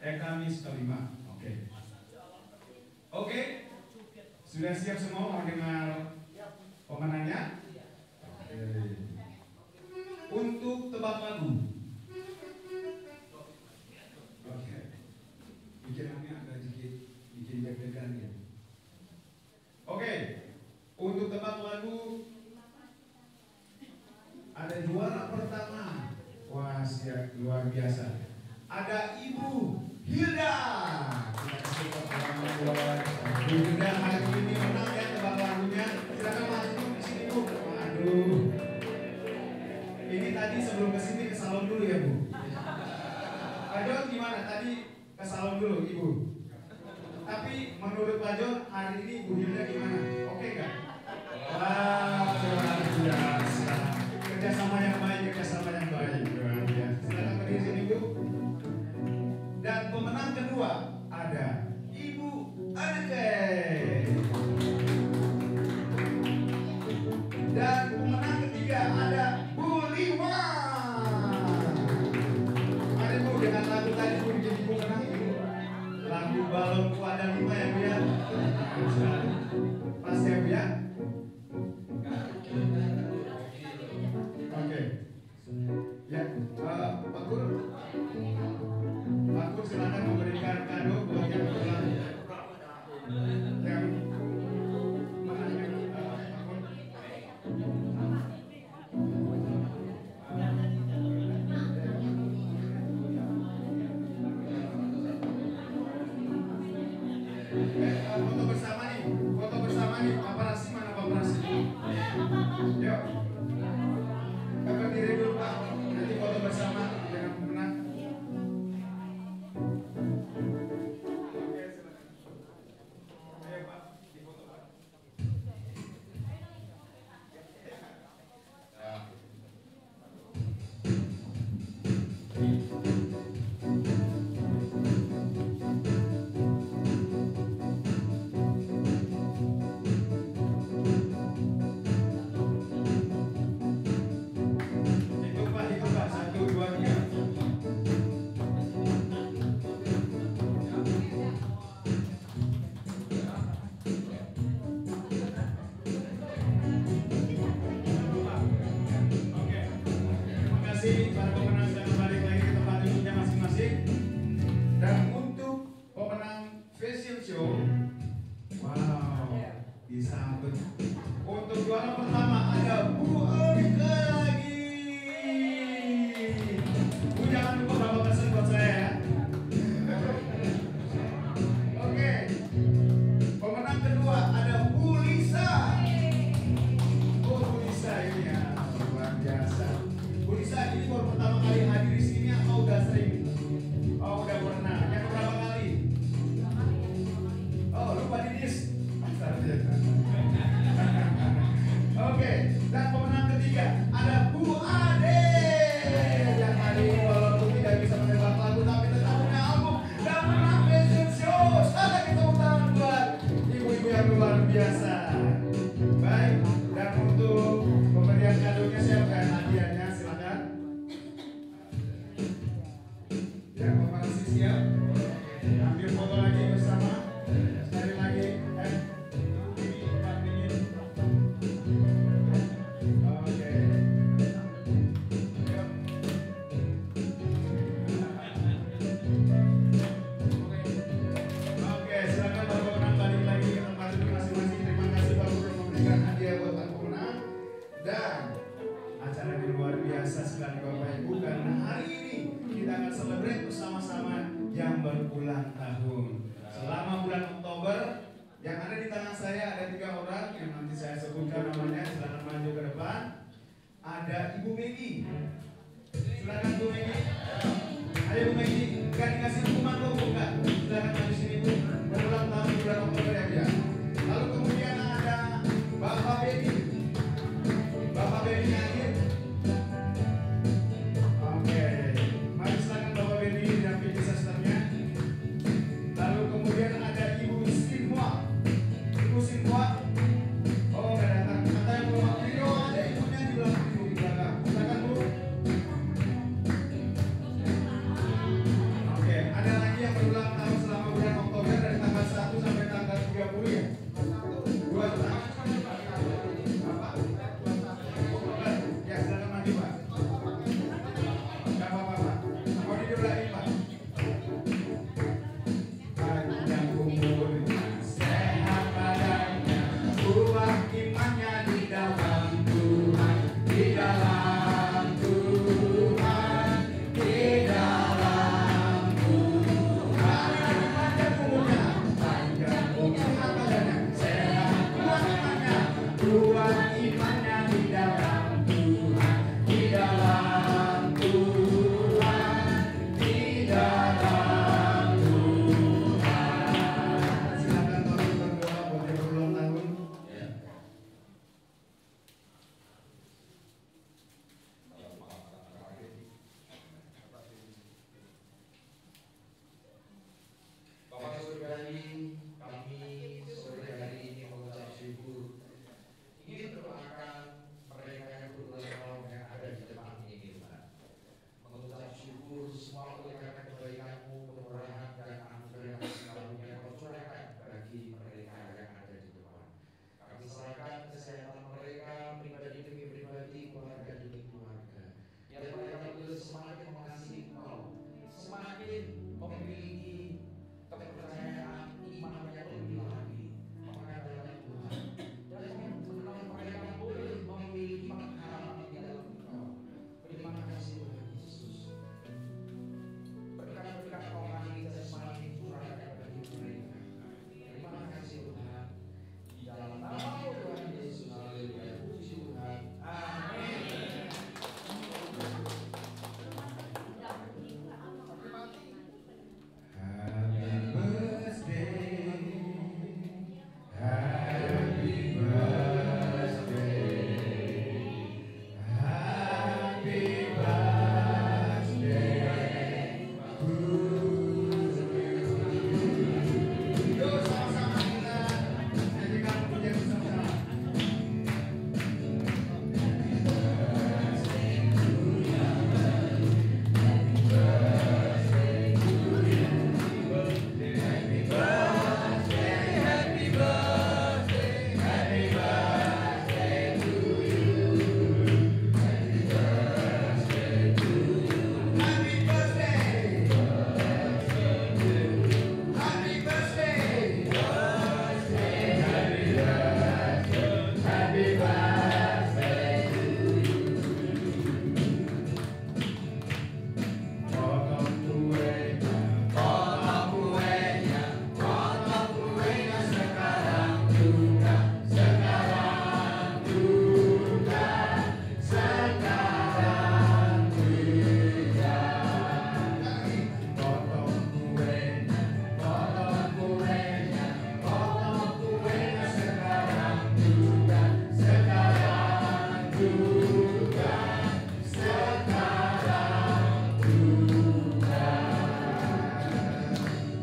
Kamis kelima, oke. Sudah siap semua mau dengar pemenangnya? Untuk tebak lagu. Pikirannya agak sedikit bikin deg-degan ya. Oke, untuk tebak lagu ada juara pertama. Wah, siap, luar biasa. Ada Ibu Hilda. Kita kasih tepuk tangan buat Ibu Hilda hari ini menang ya tebak lagunya. Silakan masuk di sini Bu. Waduh. Ini tadi sebelum kesini ke salon dulu ya Bu. Pak Jon gimana tadi? Ke salon dulu Ibu. Tapi menurut Pak Jon hari ini Ibu Hilda gimana? Oke nggak? Wah, luar biasa. Kerjasama yang baik. Luar biasa. Silakan berdiri sini Bu. Dan pemenang kedua ada Ibu Aneke. Dan pemenang ketiga ada Bu Liwa. Mari Bu dengan lagu tadi Bu bikin Ibu menang Ibu. Lagu balonku ada 5 ya Bu ya. Pas ya Bu ya. Oke. Ya, Pak Gur. Pak Gur silakan memberikan kado buat yang menang. Yang menang Pak Gur. luar biasa sekali Bapak Ibu, karena hari ini kita akan celebrate bersama-sama yang berulang tahun. Selama bulan Oktober, yang ada di tangan saya ada 3 orang yang nanti saya sebutkan namanya. Silakan maju ke depan. Ada Ibu Megi. Silakan Bu Megi. Ayo Bu Megi, kan dikasih hukuman kok bukan? Silakan maju sini Bu. Berulang tahun bulan Oktober ya. Lalu kemudian ada Bapak Bedi. Bapak Bedi hadir. Oke, mari silakan Bapak Bedi dampingi sisternya. Lalu kemudian ada Ibu Sinwa. Ibu Sinwa. Oh, nggak datang. Kata yang belum video ada ibunya di belakang. Silakan Bu. Oke, ada lagi yang berulang tahun selama bulan Oktober dari tanggal 1 sampai tanggal 30 ya. 2 tahun. Apa? Ya, silakan maju Pak. Nggak apa-apa Pak. Mau didoain Pak. Panjang umur, sehat badannya, kuat imannya di dalam Tuhan, di dalam Tuhan, di dalam Tuhan. Panjang umurnya, panjang umur, sehat badannya, sehat kuat imannya, kuat imannya di dalam Tuhan, di dalam Tuhan, di dalam Tuhan. Silakan tolong berdoa buat yang berulang tahun. Bapak Saudari, kami sore hari ini mengucap syukur, ingin mendoakan mereka yang berulang tahun yang ada di depan ini, Tuhan. Mengucap syukur semua oleh karena kebaikan-Mu, kemurahan dan anugerah karunia yang Kau curahkan bagi mereka yang ada di depan. Kami serahkan kesehatan mereka pribadi demi pribadi, keluarga demi keluarga. Biar mereka boleh semakin mengasihi Engkau, semakin memiliki kepercayaan iman yang lebih lagi mengandalkan Tuhan, dan mengenal mereka boleh memiliki pengharapan di dalam Engkau. Terima kasih Tuhan Yesus. Berkat-berkat rohani jasmani curahkan bagi mereka. Terima kasih Tuhan. Di dalam nama Tuhan Yesus, haleluya, puji Tuhan. Amin. Happy birthday, happy birthday, happy birthday to you. Yuk sama-sama kita nyanyikan pujian bersama-sama.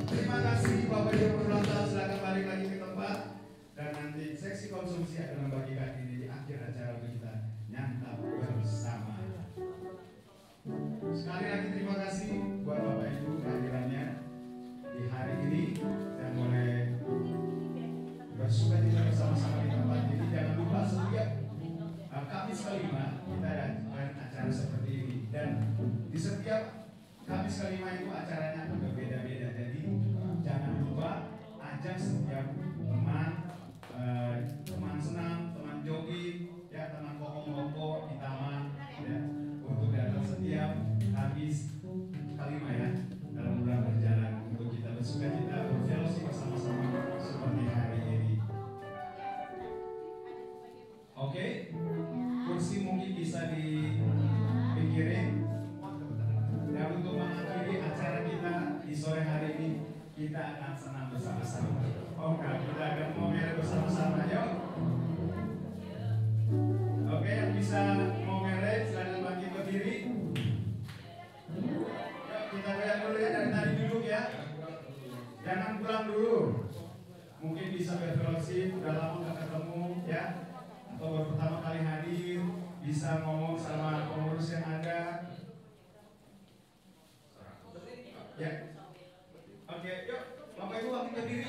Terima kasih Bapak Ibu berulang tahun, silakan balik lagi ke tempat dan nanti seksi konsumsi akan membagikan ini di akhir acara untuk kita nyantap bersama. Sekali lagi terima kasih buat Bapak Ibu kehadirannya di hari ini dan boleh bersuka cita bersama-sama di tempat ini. Jangan lupa setiap Kamis kelima kita ada acara seperti ini, dan di setiap Kamis kelima itu acaranya akan berbeda-beda. Jadi jangan lupa ajak setiap teman senam, teman jogging, ya teman kongko di taman, ya. fellowship, udah lama nggak ketemu ya, atau baru pertama kali hadir, bisa ngomong sama pengurus yang ada. Ya, oke, yuk, Bapak Ibu waktu berdiri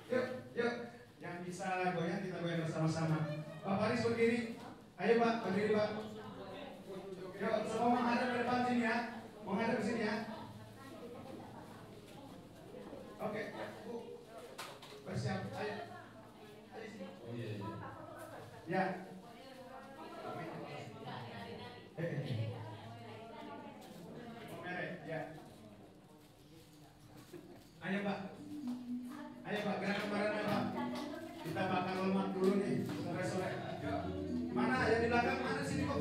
yuk, yuk, yang bisa goyang kita goyang bersama-sama. Pak Faris berdiri, ayo Pak, berdiri Pak. Yuk, semua menghadap ke depan sini ya, menghadap ke sini ya. Oke, Bu, bersiap, ayo sini. Oh iya. Ya. Merek, ya. Ayo Pak, gerak kemarin Pak. Kita bakar lemak dulu nih, sore-sore. Yuk, mana yang di belakang? Mana sini kok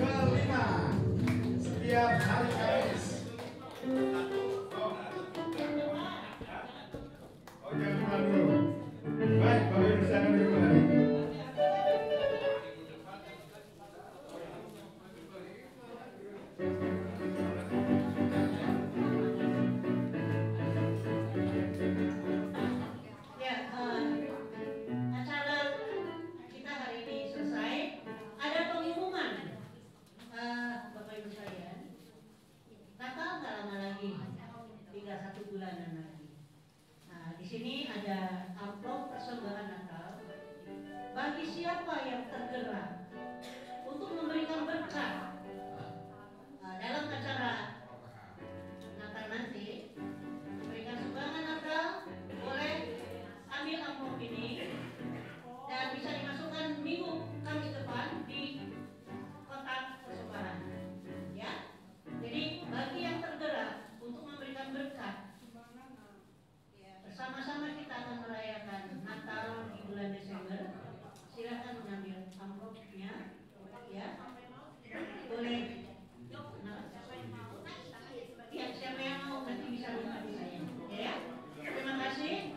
kelima setiap hari Kamis. Oh jangan pulang dulu. Baik, Bapak Ibu silakan duduk kembali. Ya, acara kita hari ini selesai. Ada pengumuman, Bapak Ibu sekalian. Natal nggak lama lagi, tinggal 1 bulanan lagi. Nah, di sini ada amplop persembahan Natal bagi siapa yang tergerak untuk memberikan berkat. Dalam acara Natal nanti, memberikan sumbangan Natal, boleh ambil amplop ini dan bisa dimasukkan minggu Kamis depan di kotak persembahan. Ya, jadi bagi yang tergerak untuk memberikan berkat, bersama-sama kita akan merayakan Natal di bulan Desember. Silakan mengambil amplopnya, ya. Boleh. Ya, siapa yang mau nanti bisa mengikuti saya, ya. Terima kasih.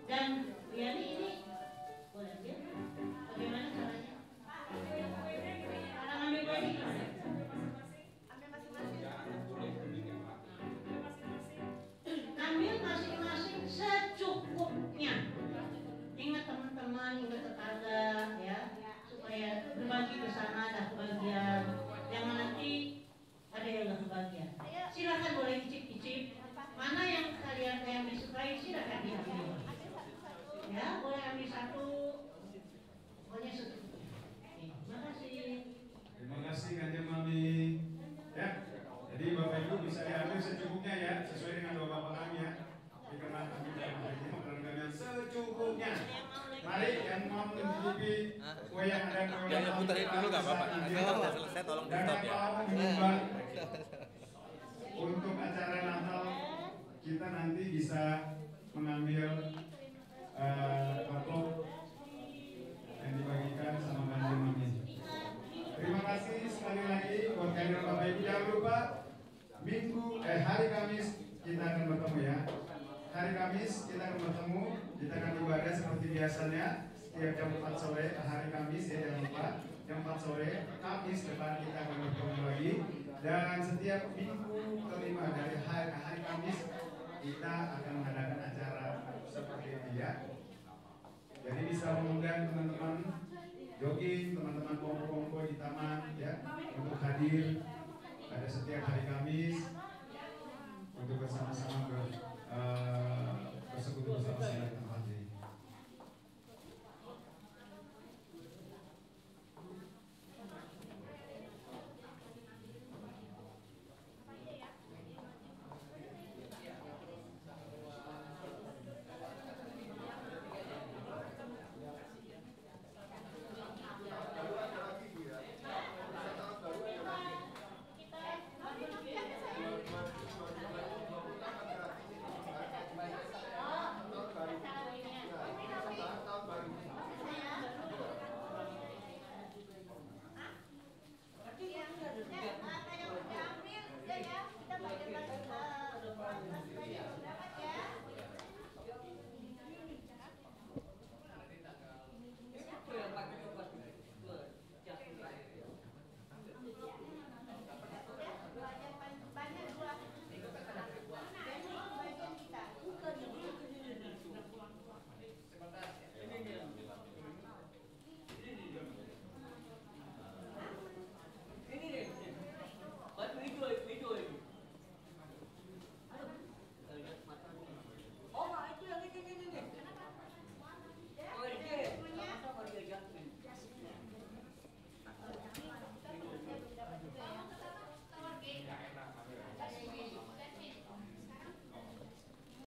Dan Yani ini boleh ya? Bagaimana caranya? Cara ngambil baju gimana? Ambil masing-masing secukupnya. Ingat teman-teman, ingat tetangga, ya, supaya berbagi bersama ada kebahagiaan. Jangan nanti ada yang nggak kebahagiaan. Silakan boleh icip-icip. Mana yang kalian yang disukai silakan diambil. Ya, boleh ambil satu. Pokoknya secukupnya. Terima kasih. Terima kasih Kanjeng Mami. Ya, jadi Bapak Ibu bisa diambil secukupnya ya, sesuai dengan doa Bapak kami ya. Jadi karena kami makanan kalian secukupnya. Mari yang mau mencicipi kue yang ada kue Jangan puterin dulu nggak apa-apa. Kalau udah selesai tolong di dan stop yang ya. mau menyumbang untuk acara Natal kita nanti bisa mengambil amplop yang dibagikan sama Kanjeng Mami. Terima kasih sekali lagi buat kalian Bapak Ibu. Jangan lupa hari Kamis kita akan bertemu ya. Hari Kamis kita akan bertemu, kita akan ibadah seperti biasanya setiap jam 4 sore hari Kamis ya, jangan lupa jam 4 sore Kamis depan kita akan bertemu lagi, dan setiap minggu kelima dari hari Kamis kita akan mengadakan acara seperti itu ya. Jadi bisa mengundang teman-teman jogging, teman-teman kumpul-kumpul di taman ya untuk hadir pada setiap hari Kamis untuk bersama-sama bersekutu bersama-sama.